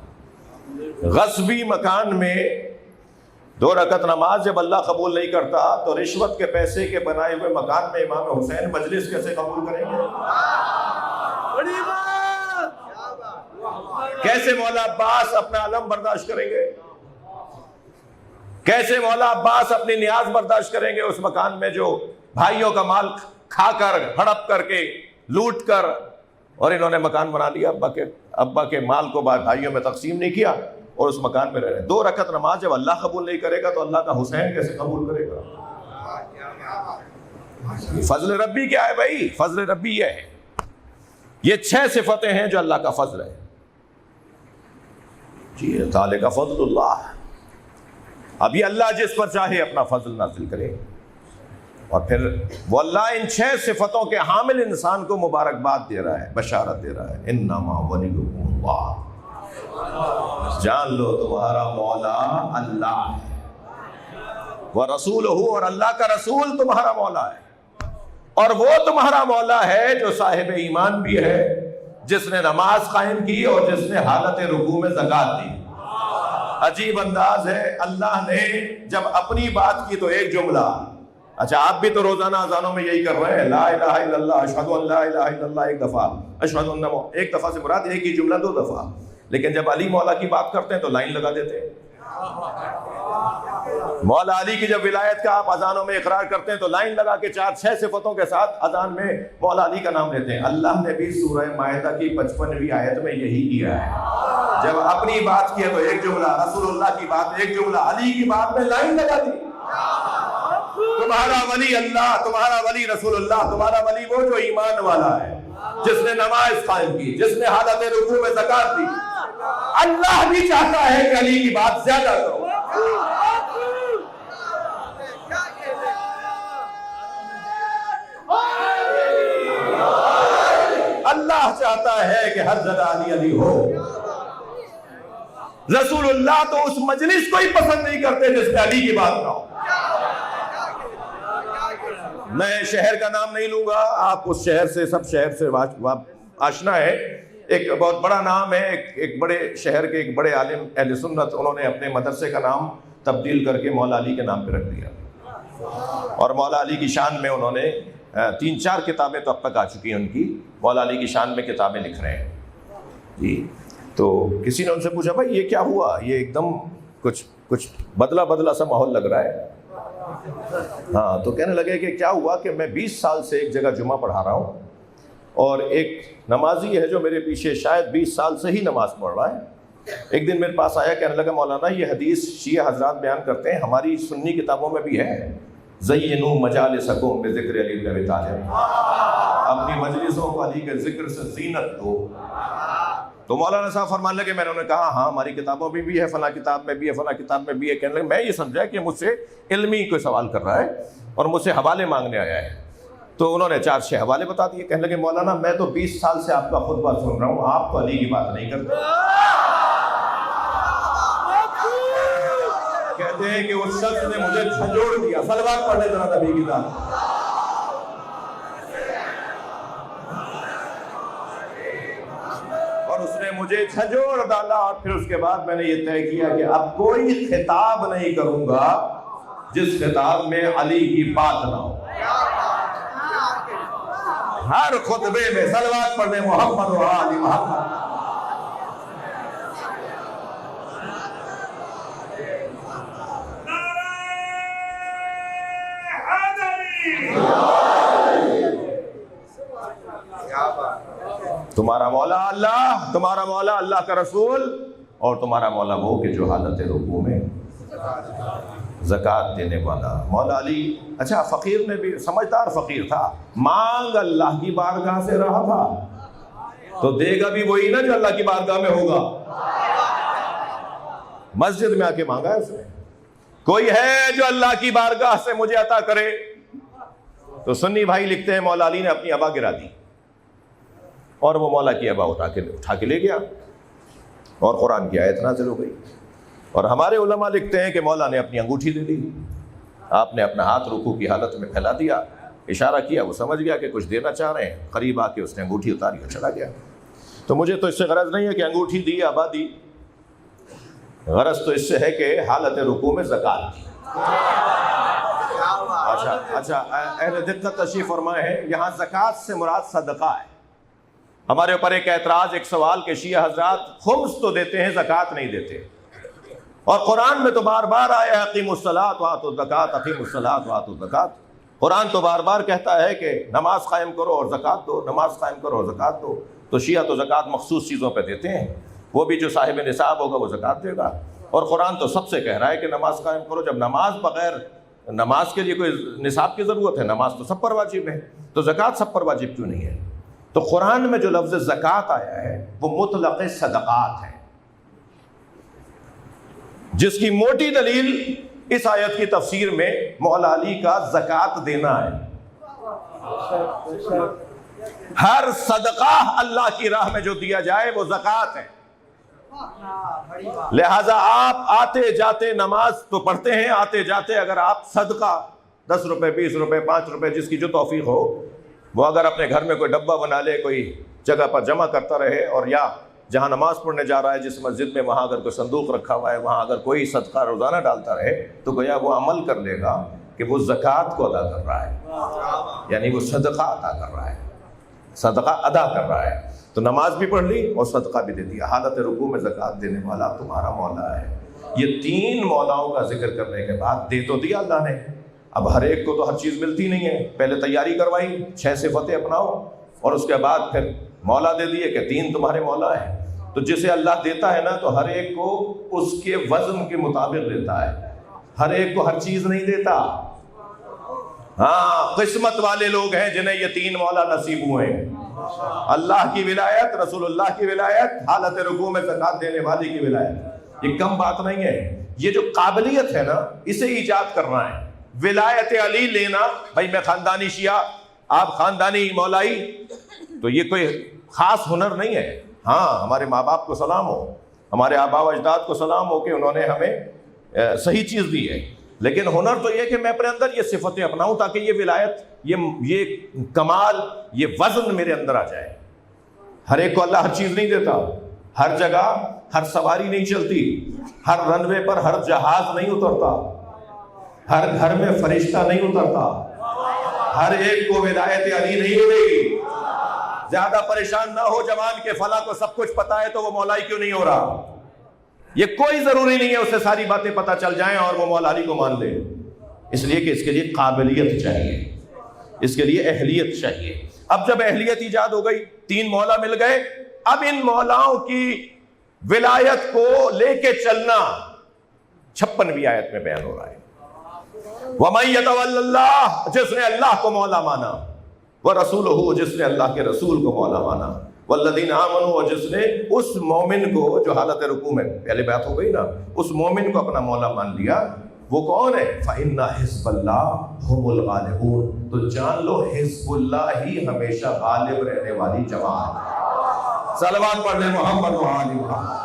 غصبی مکان میں 2 رکعت نماز جب اللہ قبول نہیں کرتا تو رشوت کے پیسے کے بنائے ہوئے مکان میں امام حسین مجلس کیسے قبول کریں گے؟ کیسے مولا عباس اپنا علم برداشت کریں گے؟ کیسے مولا عباس اپنی نیاز برداشت کریں گے اس مکان میں جو بھائیوں کا مال کھا کر، ہڑپ کر کے، لوٹ کر، اور انہوں نے مکان بنا لیا، ابا کے مال کو بھائیوں میں تقسیم نہیں کیا اور اس مکان میں رہ رہے ہیں۔ 2 رکعت نماز جب اللہ قبول نہیں کرے گا تو اللہ کا حسین کیسے قبول کرے گا؟ فضل ربی کیا ہے بھائی؟ فضل ربی یہ ہے، یہ 6 صفتیں ہیں جو اللہ کا فضل ہے۔ جی ذالک فضل اللہ۔ اب یہ اللہ جس پر چاہے اپنا فضل نازل کرے، اور پھر وہ اللہ ان 6 صفتوں کے حامل انسان کو مبارکباد دے رہا ہے، بشارت دے رہا ہے، انما ولیکم اللہ، جان لو تمہارا مولا اللہ ہے، ورسولہ، اور اللہ کا رسول تمہارا مولا ہے، اور وہ تمہارا مولا ہے جو صاحب ایمان بھی ہے، جس نے نماز قائم کی اور جس نے حالت رکوع میں زکوٰۃ دی۔ عجیب انداز ہے، اللہ نے جب اپنی بات کی تو ایک جملہ، اچھا آپ بھی تو روزانہ اذانوں میں یہی کر رہے ہیں، لا الہ الا اللہ، اشہد ان لا الہ الا اللہ ایک دفعہ، اشہد ان، ایک دفعہ سے مراد ایک ہی جملہ 2 دفعہ، لیکن جب علی مولا کی بات کرتے ہیں تو لائن لگا دیتے ہیں۔ مولا علی کی جب ولایت کا آپ اذانوں میں اقرار کرتے ہیں تو لائن لگا کے 4-6 صفتوں کے ساتھ اذان میں مولا علی کا نام لیتے ہیں۔ اللہ نے بھی سورہ مائدہ کی 55ویں آیت میں یہی کیا ہے، جب اپنی بات کی ہے تو ایک جملہ، رسول اللہ کی بات ایک جملہ، علی کی بات میں لائن لگا دی۔ تمہارا ولی اللہ، تمہارا ولی رسول اللہ، تمہارا ولی وہ جو ایمان والا ہے، جس نے نماز قائم کی، جس نے حالت رکوع میں زکوٰۃ دی۔ اللہ بھی چاہتا ہے کہ علی کی بات زیادہ کرو۔ اللہ چاہتا ہے کہ ہر جگہ علی علی ہو۔ رسول اللہ تو اس مجلس کو ہی پسند نہیں کرتے جس میں علی کی بات نہ ہو۔ میں شہر کا نام نہیں لوں گا، آپ اس شہر سے، سب شہر سے آشنا ہے۔ ایک بہت بڑا نام ہے، ایک بڑے شہر کے ایک بڑے عالم اہل سنت، انہوں نے اپنے مدرسے کا نام تبدیل کر کے مولا علی کے نام پہ رکھ دیا، اور مولا علی کی شان میں انہوں نے 3-4 کتابیں تو اب تک آ چکی ہیں ان کی، مولا علی کی شان میں کتابیں لکھ رہے ہیں۔ جی تو کسی نے ان سے پوچھا بھائی یہ کیا ہوا، یہ ایک دم کچھ بدلا سا ماحول لگ رہا ہے۔ ہاں تو کہنے لگے کہ کیا ہوا کہ میں 20 سال سے ایک جگہ جمعہ پڑھا رہا ہوں، اور ایک نمازی ہے جو میرے پیچھے شاید 20 سال سے ہی نماز پڑھ رہا ہے۔ ایک دن میرے پاس آیا، کہنے لگا مولانا یہ حدیث شیعہ حضرات بیان کرتے ہیں، ہماری سنی کتابوں میں بھی ہے، زینوا مجالسکم بذکر علی بن ابی طالب، اپنی مجلسوں کو علی کے ذکر سے زینت دو۔ تو مولانا صاحب فرمانے لگے، میں نے کہا ہاں ہماری کتابوں میں بھی ہے، فلاں کتاب میں بھی ہے، فلاں کتاب میں بھی ہے۔ کہنے لگے میں یہ سمجھا کہ مجھ سے علمی کوئی سوال کر رہا ہے اور مجھ سے حوالے مانگنے آیا ہے، تو انہوں نے 4-6 حوالے بتا دیے۔ کہنے لگے مولانا میں تو 20 سال سے آپ کا خطبہ سن رہا ہوں، آپ تو علی کی بات نہیں کرتے۔ کہتے ہیں کہ اس شخص نے مجھے جھنجھوڑ دیا، صلوات پڑھنے ذرا نبی کی ذات۔ اور اس نے مجھے جھنجھوڑ ڈالا، اور پھر اس کے بعد میں نے یہ طے کیا کہ اب کوئی خطاب نہیں کروں گا جس خطاب میں علی کی بات نہ ہو۔ ہر خطبے میں صلوات پڑھنے محمد و آل محمد۔ تمہارا مولا اللہ، تمہارا مولا اللہ کا رسول، اور تمہارا مولا وہ کہ جو حالت رکوع میں زکوٰۃ دینے والا۔ مولا علی اچھا فقیر میں بھی سمجھدار فقیر تھا، مانگ اللہ کی بارگاہ سے رہا تھا تو دے گا بھی وہی نا جو اللہ کی بارگاہ میں ہوگا۔ مسجد میں آ کے مانگا ہے اس نے، کوئی ہے جو اللہ کی بارگاہ سے مجھے عطا کرے؟ تو سنی بھائی لکھتے ہیں مولا علی نے اپنی ابا گرا دی اور وہ مولا کی ابا اٹھا کے لے گیا اور قرآن کی آیت نازل ہو گئی۔ اور ہمارے علماء لکھتے ہیں کہ مولا نے اپنی انگوٹھی دے دی، آپ نے اپنا ہاتھ رکوع کی حالت میں پھیلا دیا، اشارہ کیا، وہ سمجھ گیا کہ کچھ دینا چاہ رہے ہیں، قریب آ کے اس نے انگوٹھی اتاری اور چلا گیا۔ تو مجھے تو اس سے غرض نہیں ہے کہ انگوٹھی دی یا ابا دی، غرض تو اس سے ہے کہ حالت رکوع میں زکوٰۃ دی۔ اچھا اہل دقت تشریف فرمائے ہیں، یہاں زکوٰۃ سے مراد صدقہ ہے۔ ہمارے اوپر ایک اعتراض، ایک سوال کہ شیعہ حضرات خمس تو دیتے ہیں، زکوٰۃ نہیں دیتے، اور قرآن میں تو بار بار آیا ہے اقیموا الصلاۃ وآتوا الزکاۃ، اقیموا الصلاۃ وآتوا الزکاۃ۔ قرآن تو بار بار کہتا ہے کہ نماز قائم کرو اور زکوٰۃ دو، نماز قائم کرو اور زکوٰۃ دو۔ تو شیعہ تو زکوٰۃ مخصوص چیزوں پہ دیتے ہیں، وہ بھی جو صاحب نصاب ہوگا وہ زکوٰۃ دے گا، اور قرآن تو سب سے کہہ رہا ہے کہ نماز قائم کرو۔ جب نماز بغیر نماز کے لیے کوئی نصاب کی ضرورت ہے، نماز تو سب پر واجب ہے، تو زکوٰۃ سب پر واجب کیوں نہیں ہے؟ تو قرآن میں جو لفظ زکوٰۃ آیا ہے وہ مطلق صدقات ہے، جس کی موٹی دلیل اس آیت کی تفسیر میں مولا علی کا زکوٰۃ دینا ہے۔ ہر صدقہ اللہ کی راہ میں جو دیا جائے وہ زکوٰۃ ہے، لہذا آپ آتے جاتے نماز تو پڑھتے ہیں، آتے جاتے اگر آپ صدقہ 10 روپے 20 روپے 5 روپے جس کی جو توفیق ہو، وہ اگر اپنے گھر میں کوئی ڈبہ بنا لے، کوئی جگہ پر جمع کرتا رہے، اور یا جہاں نماز پڑھنے جا رہا ہے جس مسجد میں وہاں اگر کوئی صندوق رکھا ہوا ہے وہاں اگر کوئی صدقہ روزانہ ڈالتا رہے، تو گویا وہ عمل کر لے گا کہ وہ زکوٰۃ کو ادا کر رہا ہے، یعنی وہ صدقہ ادا کر رہا ہے، صدقہ ادا کر رہا ہے۔ تو نماز بھی پڑھ لی اور صدقہ بھی دے دیا۔ حالت رکوع میں زکوٰۃ دینے والا تمہارا مولا ہے۔ یہ 3 مولاؤں کا ذکر کرنے کے بعد دے تو دیا اللہ نے، اب ہر ایک کو تو ہر چیز ملتی نہیں ہے، پہلے تیاری کروائی 6 صفتیں اپناؤ، اور اس کے بعد پھر مولا دے دیے کہ 3 تمہارے مولا ہیں۔ تو جسے اللہ دیتا ہے نا تو ہر ایک کو اس کے وزن کے مطابق دیتا ہے، ہر ایک کو ہر چیز نہیں دیتا۔ ہاں قسمت والے لوگ ہیں جنہیں یہ 3 مولا نصیب ہوئے ہیں، اللہ کی ولایت، رسول اللہ کی ولایت، حالت رکوع میں زکوٰۃ دینے والی کی ولایت۔ یہ کم بات نہیں ہے، یہ جو قابلیت ہے نا اسے ایجاد کرنا ہے۔ ولایت علی لینا، بھائی میں خاندانی شیعہ، آپ خاندانی مولائی، تو یہ کوئی خاص ہنر نہیں ہے۔ ہاں ہمارے ماں باپ کو سلام ہو، ہمارے آبا و اجداد کو سلام ہو کہ انہوں نے ہمیں صحیح چیز دی ہے، لیکن ہنر تو یہ کہ میں اپنے اندر یہ صفتیں اپناؤں تاکہ یہ ولایت، یہ کمال، یہ وزن میرے اندر آ جائے۔ ہر ایک کو اللہ ہر چیز نہیں دیتا، ہر جگہ ہر سواری نہیں چلتی، ہر رن وے پر ہر جہاز نہیں اترتا، ہر گھر میں فرشتہ نہیں اترتا، ہر ایک کو ولایت علی نہیں ملے گی۔ زیادہ پریشان نہ ہو جوان کے فلاں کو سب کچھ پتا ہے تو وہ مولائی کیوں نہیں ہو رہا۔ یہ کوئی ضروری نہیں ہے اسے ساری باتیں پتہ چل جائیں اور وہ مولا علی کو مان لے، اس لیے کہ اس کے لیے قابلیت چاہیے، اس کے لیے اہلیت چاہیے۔ اب جب اہلیت ایجاد ہو گئی، 3 مولا مل گئے، اب ان مولاؤں کی ولایت کو لے کے چلنا 56ویں آیت میں بیان ہو رہا ہے۔ وَمَن يَتَوَلَّ اللَّهَ، جس نے اللہ کو مولا مانا، وَرَسُولُهُ، جس نے اللہ کے رسول کو مولا مانا، وَالَّذِينَ آمَنُوا، اور جس نے اس مومن کو جو حالت رکوع میں پہلے بات ہو گئی نا، اس مومن کو اپنا مولا مان لیا، وہ کون ہے؟ فَإِنَّ حِزْبَ اللَّهِ هُمُ الْغَالِبُونَ، تو جان لو حزب اللہ ہی ہمیشہ غالب رہنے والی جماعت۔ صلوات پڑھ لیں محمد و آل محمد۔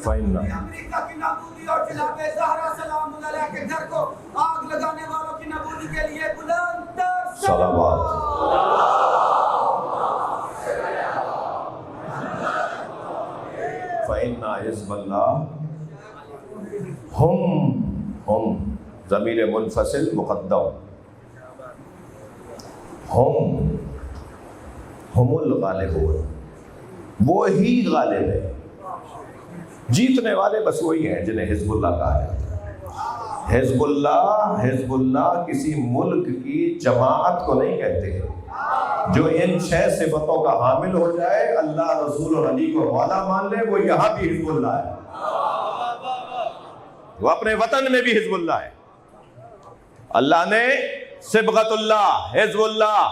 امریکہ کی نابودی اور جناب زہرا سلام علیہ کے گھر کو آگ لگانے والوں کی نابودی کے لیے بلند تر صلوات۔ فَإِنَّ حِزْبَ اللَّهِ هُمْ ضمیر منفصل مقدم، ہم الغالبون، وہی غالب ہے، جیتنے والے بس وہی ہیں جنہیں حزب اللہ کہا جاتا ہے۔ حزب اللہ کسی ملک کی جماعت کو نہیں کہتے، جو ان 6 صفتوں کا حامل ہو جائے، اللہ، رسول اور علی کو مولا مان لے، وہ یہاں بھی حزب اللہ ہے، وہ اپنے وطن میں بھی حزب اللہ ہے۔ اللہ نے صبغت اللہ، حزب اللہ،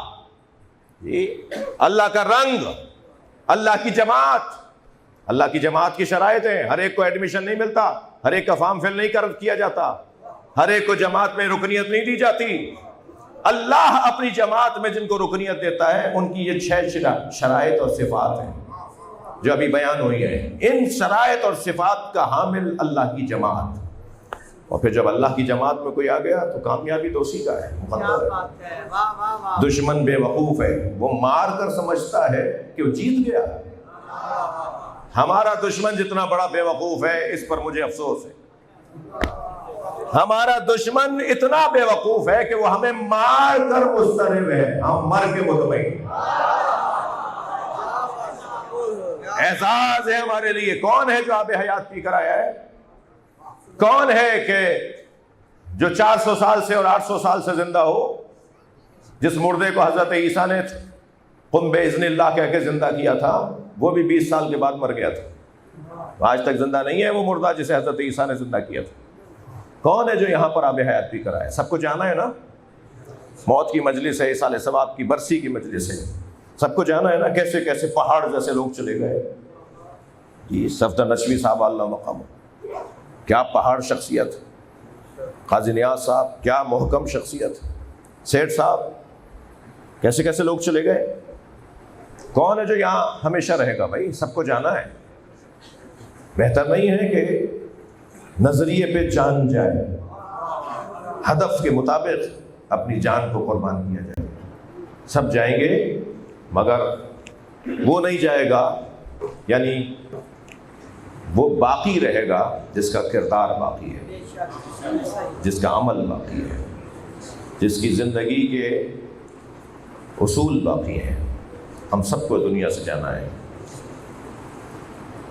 اللہ کا رنگ، اللہ کی جماعت، اللہ کی جماعت کی شرائط ہیں۔ ہر ایک کو ایڈمیشن نہیں ملتا، ہر ایک کا فارم فل نہیں کیا جاتا، ہر ایک کو جماعت میں رکنیت نہیں دی جاتی۔ اللہ اپنی جماعت میں جن کو رکنیت دیتا ہے ان کی یہ 6 شرائط اور صفات ہیں جو ابھی بیان ہوئی ہیں۔ ان شرائط اور صفات کا حامل اللہ کی جماعت، اور پھر جب اللہ کی جماعت میں کوئی آ گیا تو کامیابی تو اسی کا ہے، مقدر ہے۔ دشمن بے وقوف ہے، وہ مار کر سمجھتا ہے کہ وہ جیت گیا۔ ہمارا دشمن جتنا بڑا بے وقوف ہے، اس پر مجھے افسوس ہے۔ ہمارا دشمن اتنا بے وقوف ہے کہ وہ ہمیں مار کر مضطرب ہے، ہم مر کے مطمئن۔ اعزاز ہے ہمارے لیے، کون ہے جو آب حیات پی کر آیا ہے؟ کون ہے کہ جو 400 سال سے اور 800 سال سے زندہ ہو؟ جس مردے کو حضرت عیسیٰ نے قم باذن اللہ کہہ کے زندہ کیا تھا، وہ بھی 20 سال کے بعد مر گیا تھا، آج تک زندہ نہیں ہے وہ مردہ جسے حضرت عیسیٰ نے زندہ کیا تھا۔ کون ہے جو یہاں پر آب حیات پی کر آیا؟ سب کو جانا ہے نا، موت کی مجلس ہے، سال ثواب کی برسی کی مجلس ہے، سب کو جانا ہے نا۔ کیسے کیسے پہاڑ جیسے لوگ چلے گئے، جی صفدر نشوی صاحب اللہ مقام، کیا پہاڑ شخصیت، قاضی نیاز صاحب کیا محکم شخصیت، سیٹھ صاحب کیسے کیسے لوگ چلے گئے۔ کون ہے جو یہاں ہمیشہ رہے گا؟ بھائی سب کو جانا ہے۔ بہتر نہیں ہے کہ نظریے پہ جان جائے، ہدف کے مطابق اپنی جان کو قربان کیا جائے۔ سب جائیں گے مگر وہ نہیں جائے گا، یعنی وہ باقی رہے گا جس کا کردار باقی ہے، جس کا عمل باقی ہے، جس کی زندگی کے اصول باقی ہیں۔ ہم سب کو دنیا سے جانا ہے۔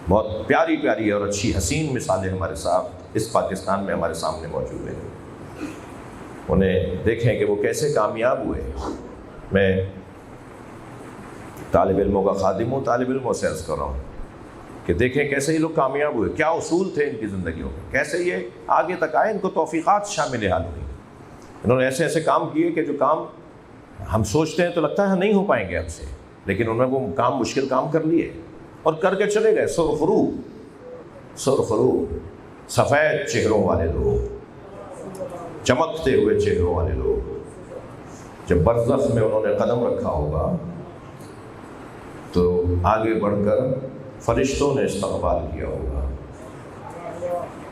بہت پیاری پیاری اور اچھی حسین مثالیں ہمارے ساتھ اس پاکستان میں ہمارے سامنے موجود ہیں، انہیں دیکھیں کہ وہ کیسے کامیاب ہوئے۔ میں طالب علموں کا خادم ہوں، طالب علموں سے عرض کر رہا ہوں کہ دیکھیں کیسے یہ لوگ کامیاب ہوئے، کیا اصول تھے ان کی زندگیوں میں، کیسے یہ آگے تک آئے، ان کو توفیقات شامل حال ہوئی۔ انہوں نے ایسے ایسے کام کیے کہ جو کام ہم سوچتے ہیں تو لگتا ہے نہیں ہو پائیں گے ہم سے، لیکن انہوں نے وہ کام، مشکل کام کر لیے اور کر کے چلے گئے۔ سرخرو سفید چہروں والے لوگ، چمکتے ہوئے چہروں والے لوگ، جب برزخ میں انہوں نے قدم رکھا ہوگا تو آگے بڑھ کر فرشتوں نے استقبال کیا ہوگا۔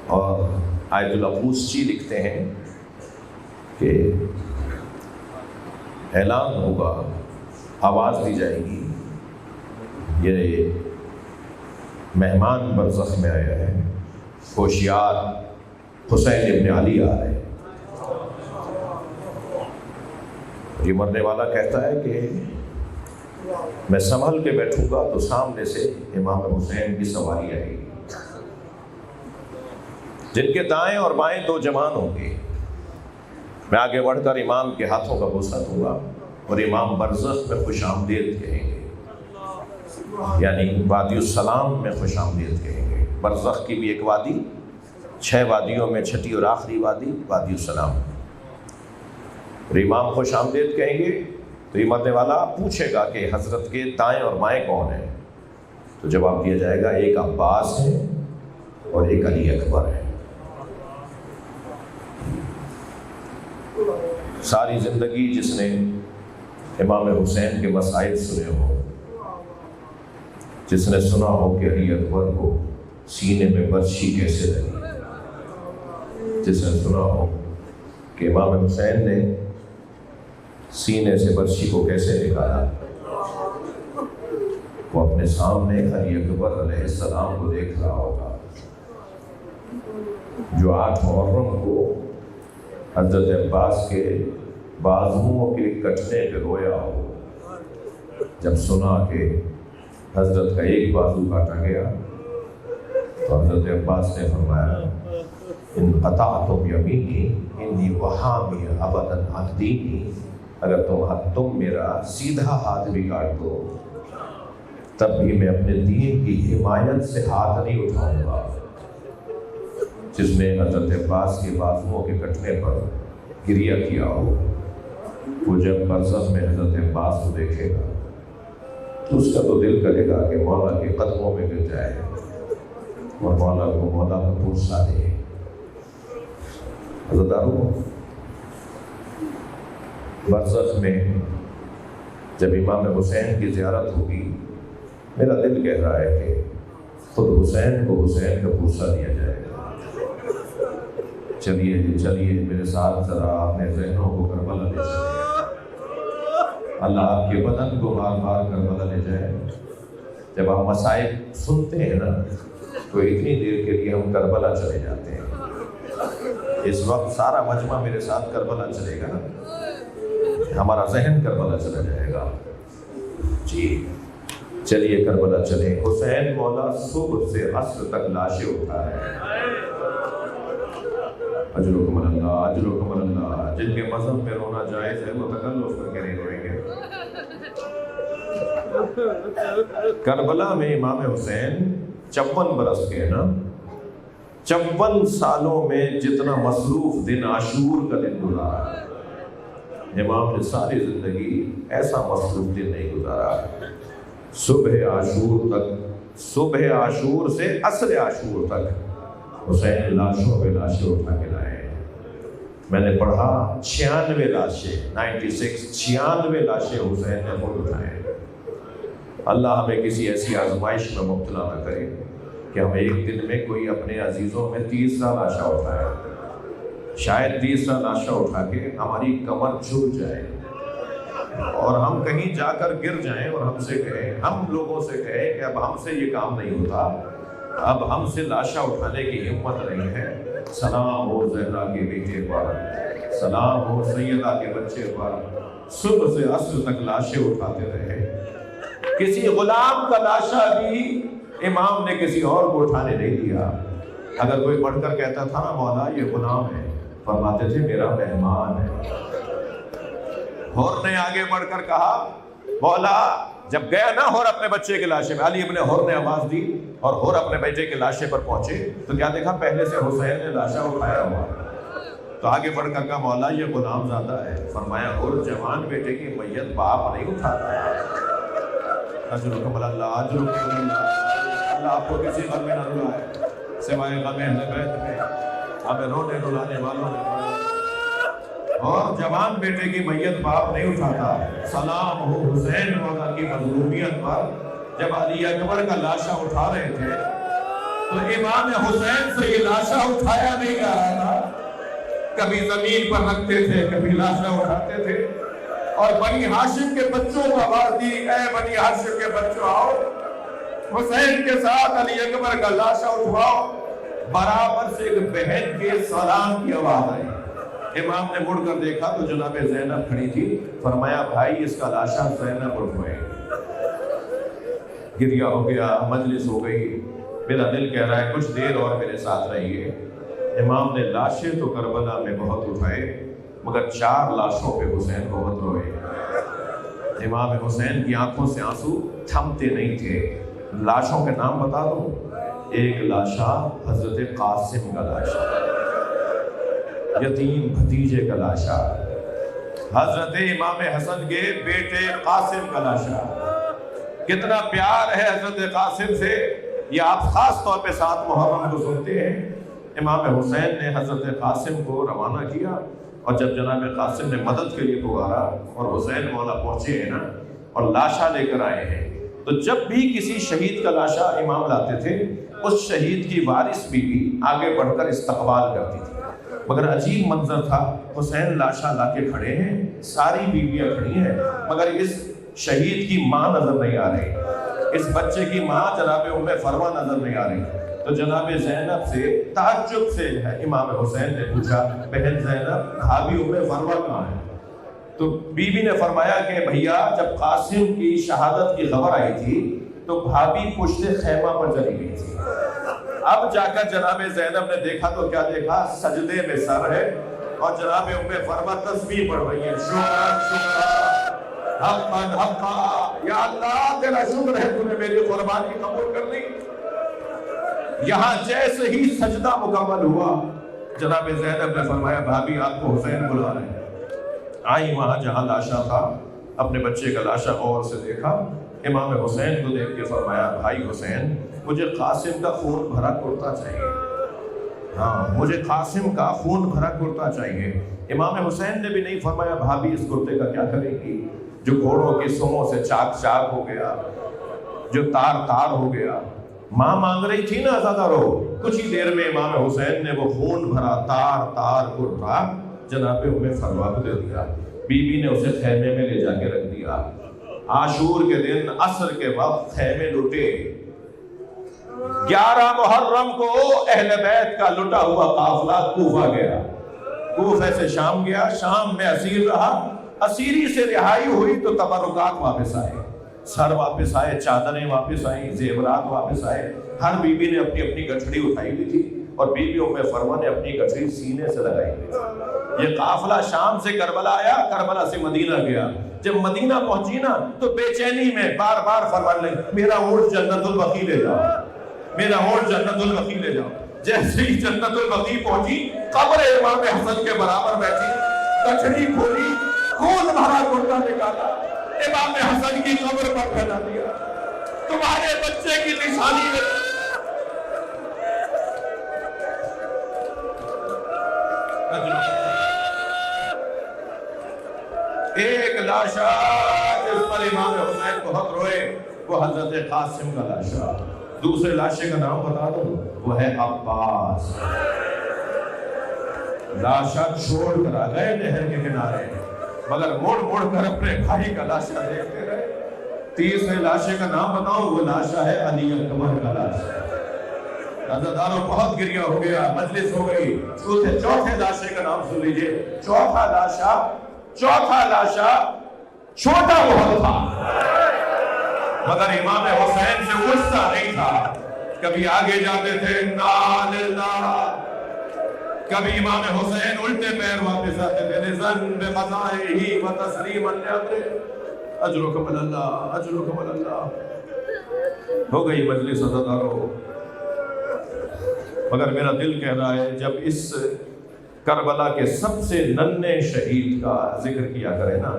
اور آیت القوسچی لکھتے ہیں کہ اعلان ہوگا، آواز دی جائے گی، یہ مہمان برزخ میں آیا ہے، ہوشیار حسین ابن علی آ رہے ہیں۔ یہ مرنے والا کہتا ہے کہ میں سنبھل کے بیٹھوں گا تو سامنے سے امام حسین کی سواری آئے گی، جن کے دائیں اور بائیں 2 جوان ہوں گے۔ میں آگے بڑھ کر امام کے ہاتھوں کا بوسہ دوں گا اور امام برزخ میں خوش آمدید کہیں گے، یعنی وادی السلام میں خوش آمدید کہیں گے۔ برزخ کی بھی ایک وادی، 6 وادیوں میں چھٹی اور آخری وادی وادی السلام، اور امام خوش آمدید کہیں گے تو یہ مرنے والا پوچھے گا کہ حضرت کے دائیں اور بائیں کون ہیں؟ تو جواب دیا جائے گا ایک عباس ہے اور ایک علی اکبر ہے۔ ساری زندگی جس نے امام حسین کے مسائل سنے ہو، جس نے سنا ہو کہ علی اکبر کو سینے میں برچھی کیسے لگی، جس نے سنا ہو کہ امام حسین نے سینے سے برچھی کو کیسے نکالا، وہ اپنے سامنے علی اکبر علیہ السلام کو دیکھ رہا ہوگا، جو 8 محرم کو حضرت عباس کے بازوؤں کے کٹنے پہ رویا ہو جب سنا کہ حضرت کا ایک بازو کاٹا گیا، تو حضرت عباس نے فرمایا ان قطعتم یمینی انی وحامی ابدا عن دینی، اگر تم میرا سیدھا ہاتھ بھی کاٹ دو تب بھی میں اپنے دین کی حمایت سے ہاتھ نہیں اٹھاؤں گا۔ جس نے حضرت عباس کے بازوؤں کے کٹنے پر گریہ کیا ہو، وہ جب برزخ میں حضرت عباس کو دیکھے گا تو اس کا تو دل کرے گا کہ مولا کے قدموں میں گر جائے اور مولا کو مولا کا بوسہ دے۔ حضرتارو، برزخ میں جب امام حسین کی زیارت ہوگی، میرا دل کہہ رہا ہے کہ خود حسین کو حسین کا بوسہ دیا جائے گا۔ چلیے میرے ساتھ ذرا اپنے ذہنوں کو کربلا لے چلے، اللہ آپ کے بدن کو بار بار کربلا لے جائے۔ جب آپ مصائب سنتے ہیں نا تو اتنی دیر کے لیے ہم کربلا چلے جاتے ہیں۔ اس وقت سارا مجمع میرے ساتھ کربلا چلے گا، ہمارا ذہن کربلا چلا جائے گا۔ جی چلیے کربلا چلے۔ حسین مولا صبح سے عصر تک لاشیں اٹھا ہے۔ اجرکم اللہ، اجرکم اللہ۔ جن کے مذہب میں رونا جائز ہے وہ تکلف کر کے نہیں روئیں گے۔ کربلا میں امام حسین 54 برس کے نا، 54 سالوں میں جتنا مصروف دن عاشور کا دن گزارا ہے، امام نے ساری زندگی ایسا مصروف دن نہیں گزارا۔ صبح عاشور سے عصر عاشور تک حسین لاشوں پہ لاشیں اٹھا کے لائے۔ میں نے پڑھا 96 لاشیں 96 لاشیں حسین نے خود اٹھائے۔ اللہ ہمیں کسی ایسی آزمائش میں مبتلا نہ کرے کہ ہم ایک دن میں کوئی اپنے عزیزوں میں 30 لاشیں اٹھائے۔ شاید 30 لاشیں اٹھا کے ہماری کمر جھک جائے اور ہم کہیں جا کر گر جائیں اور ہم لوگوں سے کہیں کہ اب ہم سے یہ کام نہیں ہوتا، اب ہم سے لاشیں اٹھانے کی ہمت نہیں ہے۔ سلام ہو زہرا کے بیٹے پر، سلام ہو سیدہ کے بچے پر، صبح سے عصر تک لاشیں اٹھاتے رہے۔ کسی غلام کا لاشا بھی امام نے کسی اور کو اٹھانے نہیں دیا۔ اگر کوئی پڑھ کر کہتا تھا نا مولا یہ غلام ہے، فرماتے تھے میرا مہمان ہے۔ ہور نے آگے بڑھ کر کہا مولا، جب گیا نا ہور اپنے بچے کے لاشے میں، علی ابن ہور نے آواز دی اور ہور اپنے بیٹے کے لاشے پر پہنچے تو کیا دیکھا؟ پہلے سے حسین نے لاشا اٹھایا ہوا۔ تو آگے بڑھ کر کہا مولا یہ غلام زادہ ہے۔ فرمایا ہور جوان بیٹے کی میت باپ نہیں اٹھاتا ہے۔ اجرکم اللہ، اجرکم اللہ۔ اللہ آپ کو کسی غم میں نہ رلائے سوائے غم اہل بیت میں، ہمیں رونے رلانے والوں نے۔ اور جوان بیٹے کی میت باپ نہیں اٹھاتا۔ سلام ہو حسین مولا کی مظلومیت پر۔ جب علی اکبر کا لاشا اٹھا رہے تھے تو امام حسین سے یہ لاشا اٹھایا نہیں جا رہا تھا، کبھی زمین پر رکھتے تھے، کبھی لاشا اٹھاتے تھے اور بنی ہاشم کے بچوں کو آواز دی، اے بنی ہاشم کے بچوں آؤ، حسین کے ساتھ علی اکبر کا لاشا اٹھواؤ۔ برابر سے ایک بہن کے سلام کی آواز آئی۔ امام نے مڑ کر دیکھا تو جناب زینب کھڑی تھی۔ فرمایا بھائی اس کا لاشا زینب اٹھوائے۔ گریہ ہو گیا، مجلس ہو گئی۔ میرا دل کہہ رہا ہے کچھ دیر اور میرے ساتھ رہیے۔ امام نے لاشیں تو کربلا میں بہت اٹھائے مگر 4 لاشوں پہ حسین بہت روئے۔ امام حسین کی آنکھوں سے آنسو تھمتے نہیں تھے۔ لاشوں کے نام بتا دوں، ایک لاشا حضرت قاسم کا لاشا، یتیم بھتیجے کا لاشا، حضرت امام حسن کے بیٹے قاسم کا لاشا۔ کتنا پیار ہے حضرت قاسم سے، یہ آپ خاص طور پہ 7 محرم کو سنتے ہیں۔ امام حسین نے حضرت قاسم کو روانہ کیا اور جب جناب قاسم نے مدد کے لیے پکارا اور حسین مولا پہنچے ہیں نا اور لاشا لے کر آئے ہیں، تو جب بھی کسی شہید کا لاشا امام لاتے تھے اس شہید کی وارث بیوی آگے بڑھ کر استقبال کرتی تھی۔ مگر عجیب منظر تھا، حسین لاشا لا کے کھڑے ہیں، ساری بیویاں کھڑی ہیں مگر اس شہید کی ماں نظر نہیں آ رہی، اس بچے کی ماں جناب ام فروا نظر نہیں آ رہی۔ تو جناب زینب سے تعجب سے امام حسین نے پوچھا بہن زینب بھابھی ام فروہ کہاں ہے؟ تو بی بی نے فرمایا کہ بھیا جب قاسم کی شہادت کی خبر آئی تھی تو بھابھی پشت خیمہ پر چلی گئی تھی. اب جا کر جناب زینب نے دیکھا تو کیا دیکھا؟ سجدے میں سر ہے اور جناب ام فروہ تسبیح پڑھ رہی ہے. شکرا شکرا حقا حقا، یا اللہ تیرا شکر ہے تو نے میری قربانی قبول کر لی. یہاں جیسے ہی سجدہ مکمل ہوا جناب زینب نے فرمایا بھابھی آپ کو حسین بلا رہے ہیں. آئی وہاں جہاں لاشا تھا، اپنے بچے کا لاشا غور سے دیکھا، امام حسین کو دیکھ کے فرمایا بھائی حسین مجھے قاسم کا خون بھرا کرتا چاہیے. ہاں مجھے قاسم کا خون بھرا کرتا چاہیے. امام حسین نے بھی نہیں فرمایا بھابھی اس کرتے کا کیا کرے گی جو گھوڑوں کی سموں سے چاک چاک ہو گیا، جو تار تار ہو گیا. ماں مانگ رہی تھی نا زیادہ رو. کچھ ہی دیر میں امام حسین نے وہ خون بھرا تار تار کرتا جناب ام فروہ کو دے دیا. بی بی نے اسے خیمے میں لے جا کے رکھ دیا. عاشور کے دن عصر کے وقت خیمے لٹے. 11 محرم کو اہل بیت کا لٹا ہوا قافلہ کوفہ گیا. کوفہ سے شام گیا، شام میں اسیر رہا. اسیری سے رہائی ہوئی تو تبرکات واپس آئے، سر واپس آئے، چادریں واپس آئیں، زیورات واپس آئے. ہر بی بی نے اپنی اپنی گٹھڑی اٹھائی ہوئی تھی اور بی بی ام فروہ نے اپنی گٹھڑی سینے سے لگائی ہوئی تھی. یہ قافلہ شام سے کربلا آیا، کربلا سے مدینہ گیا. جب مدینہ پہنچی نا تو بے چینی میں بار بار فرمان لگی میرا اونٹ جنت البقیع لے جاؤ، میرا اونٹ جنت البقیع لے جاؤ. جیسے ہی جنت البقیع پہنچی قبر امام حسن کے برابر بیٹھی، گٹھڑی کھولی، خون بھرا کرتا نکالا، امام حسن کی قبر پر پھیلا دیا. تمہارے بچے کی نشانی ہے. ایک لاشا جس پر امام حسین بہت روئے وہ حضرت قاسم کا لاشا. دوسرے لاشے کا نام بتا دو، وہ ہے عباس. لاشا چھوڑ کر آ گئے نہر کے کنارے مگر مڑ مڑ کر اپنے بھائی کا لاشا دیکھتے رہے. تیسرے لاشے کا نام بتاؤ، وہ لاشا ہے علی اکبر کا لاشا. عزاداروں بہت گریہ ہو گیا، مجلس ہو گئی. چوتھے لاشے کا نام سن لیجئے. چوتھا لاشا چھوٹا بہت تھا مگر امام حسین سے غصہ نہیں تھا. کبھی آگے جاتے تھے نا للہ، کبھی امام حسین الٹے پیر واپس آتے تھے. رضن بقضائہ و تسلیما لامرہ، اجرکم اللہ اجرکم اللہ. ہو گئی مجلس عزاداروں. مگر میرا دل کہہ رہا ہے جب اس کربلا کے سب سے ننھے شہید کا ذکر کیا کرے نا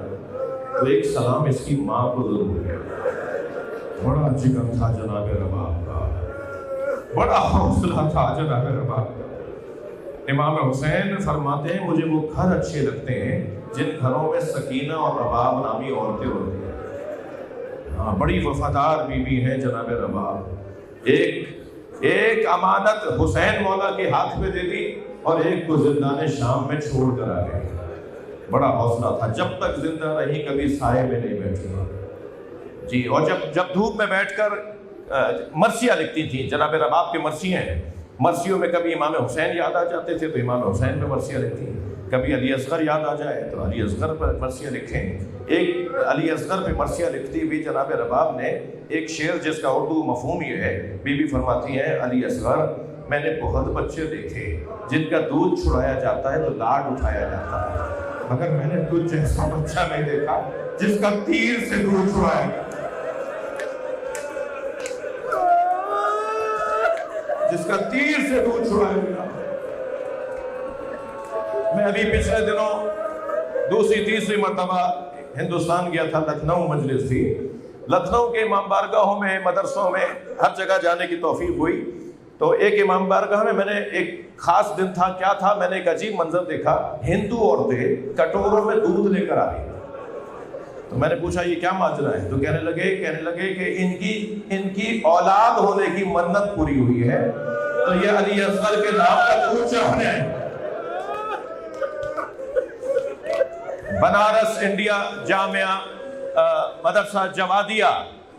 تو ایک سلام اس کی ماں کو ضرور ہے. بڑا جگر تھا جناب رباب کا، بڑا حوصلہ تھا جناب رباب کا. امام حسین فرماتے ہیں مجھے وہ گھر اچھے لگتے ہیں جن گھروں میں سکینہ اور رباب نامی عورتیں ہوتی ہیں. ہاں بڑی وفادار بی بی ہے جناب رباب. ایک امانت حسین مولا کے ہاتھ میں دے دی اور ایک کو زندان شام میں چھوڑ کر آ گئے. بڑا حوصلہ تھا. جب تک زندہ رہی کبھی سائے میں نہیں بیٹھی جی. اور جب دھوپ میں بیٹھ کر مرثیہ لکھتی تھی، جناب رباب کے مرثیے ہیں، مرثیوں میں کبھی امام حسین یاد آ جاتے تھے تو امام حسین پہ مرثیہ لکھتی، کبھی علی اصغر یاد آ جائے تو علی اصغر پر مرثیہ لکھیں. ایک علی اصغر پہ مرثیہ لکھتی ہوئی جناب رباب نے ایک شعر جس کا اردو مفہوم یہ ہے. بی بی فرماتی ہیں علی اصغر میں نے بہت بچے دیکھے جن کا دودھ چھڑایا جاتا ہے تو لاڈ اٹھایا جاتا ہے، مگر میں نے تجھ جیسا بچہ نہیں دیکھا جس کا تیر سے دودھ چھڑایا گیا، جس کا تیر سے دودھ چھڑایا گیا. میں ابھی پچھلے دنوں دوسری تیسری مرتبہ ہندوستان گیا تھا. لکھنؤ مجلس تھی. لکھنؤ کے امام بارگاہوں میں، مدرسوں میں ہر جگہ جانے کی توفیق ہوئی. تو ایک امام بارگاہ میں نے ایک خاص دن تھا. کیا تھا؟ میں نے ایک عجیب منظر دیکھا. ہندو عورتیں کٹوروں میں دودھ لے کر آ رہی. تو میں نے پوچھا یہ کیا ماجرا ہے؟ تو کہنے لگے کہ ان کی اولاد ہونے کی منت پوری ہوئی ہے تو یہ علی اصغر کے نام کا دودھ چڑھانے آئے. بنارس انڈیا جامعہ مدرسہ جوادیہ،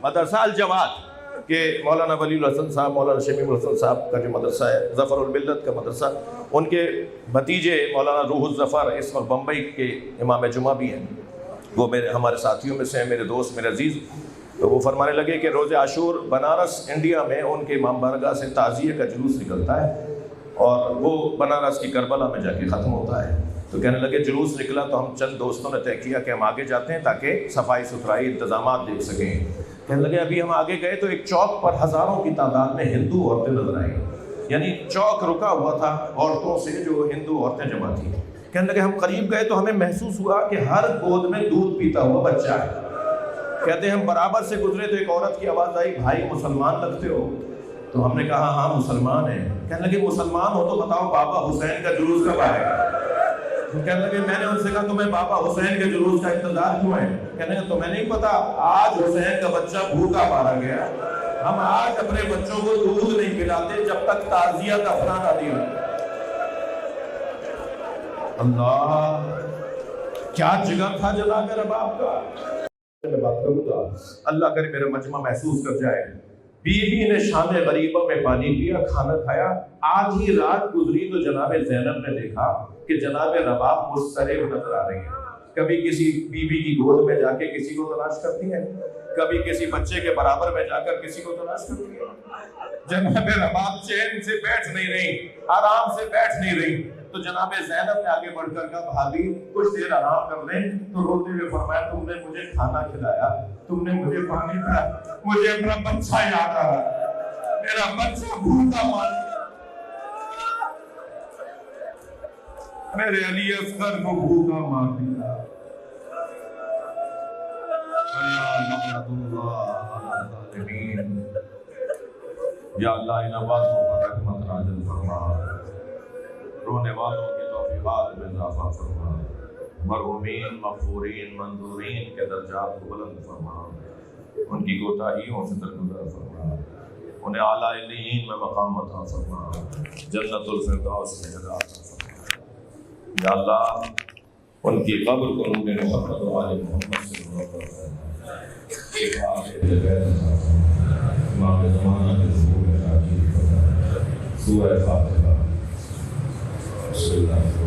مدرسہ الجواد، کہ مولانا ولی الحسن صاحب، مولانا شمیم الحسن صاحب کا جو مدرسہ ہے ظفر الملت کا مدرسہ، ان کے بھتیجے مولانا روح الظفر اس وقت بمبئی کے امام جمعہ بھی ہیں، وہ ہمارے ساتھیوں میں سے ہیں، میرے دوست، میرے عزیز. تو وہ فرمانے لگے کہ روز عاشور بنارس انڈیا میں ان کے امام بارگاہ سے تعزیے کا جلوس نکلتا ہے اور وہ بنارس کی کربلا میں جا کے ختم ہوتا ہے. تو کہنے لگے جلوس نکلا تو ہم چند دوستوں نے طے کیا کہ ہم آگے جاتے ہیں تاکہ صفائی ستھرائی انتظامات دیکھ سکیں. کہنے لگے ابھی ہم آگے گئے تو ایک چوک پر ہزاروں کی تعداد میں ہندو عورتیں نظر آئیں، یعنی چوک رکا ہوا تھا عورتوں سے جو ہندو عورتیں جمع تھیں. کہنے لگے ہم قریب گئے تو ہمیں محسوس ہوا کہ ہر گود میں دودھ پیتا ہوا بچہ ہے. کہتے ہیں ہم برابر سے گزرے تو ایک عورت کی آواز آئی، بھائی مسلمان لگتے ہو؟ تو ہم نے کہا ہاں مسلمان ہیں. کہنے لگے مسلمان ہو تو بتاؤ بابا حسین کا جلوس کب آئے گا؟ کہنے لگے میں نے ان سے کہا تمہیں بابا حسین کے جلوس کا انتظار کیوں ہے؟ کہنے لگے تمہیں نہیں پتا آج حسین کا بچہ بھوکا مارا گیا، ہم آج اپنے بچوں کو دودھ نہیں پلاتے جب تک تعزیہ کا افراد نہ دیا. اللہ کیا جگر تھا جناب رباب کا. میں بات کروں گا، اللہ کرے میرا مجمع محسوس کر جائے. بیوی نے شام غریبہ میں پانی پیا، کھانا کھایا، آدھی رات گزری تو جناب زینب نے دیکھا کہ جناب رباب مضطرب نظر آ رہی ہیں. کبھی کسی بیوی کی گود میں جا کے کسی کو تلاش کرتی ہیں، کبھی کسی بچے کے برابر میں جا کر کسی کو تلاش کرتی ہیں. جناب رباب چین سے بیٹھ نہیں رہی، آرام سے بیٹھ نہیں رہی. تو جناب زینب نے آگے بڑھ کر کہا بھابی کچھ دیر آرام کر لیں. تو روتے ہوئے فرمایا تم نے مجھے کھانا کھلایا، تم نے مجھے پانی پلایا، مجھے اپنا بچہ یاد آ رہا، میرا بچہ بھوکا مار میرے علی اصغر کو بھوکا مار دیا. یا اللہ ان باتوں پر رحمت نازل فرما، رونے والوں کی توفیقات میں اضافہ فرما، مرحومین مغفورین منظورین کے درجات کو بلند فرما، ان کی کوتاہیوں سے درگزر فرما، انہیں اعلیٰ علیین میں مقام عطا فرما، جنت الفردوس میں جگہ عطا فرما. یا اللہ ان کی قبر کو نور محمد و آل محمد سے منور فرما. ایک آخر غیر امام زمانہ کے ظہور میں حاضر فرما. سورہ فاتحہ. بسم اللہ.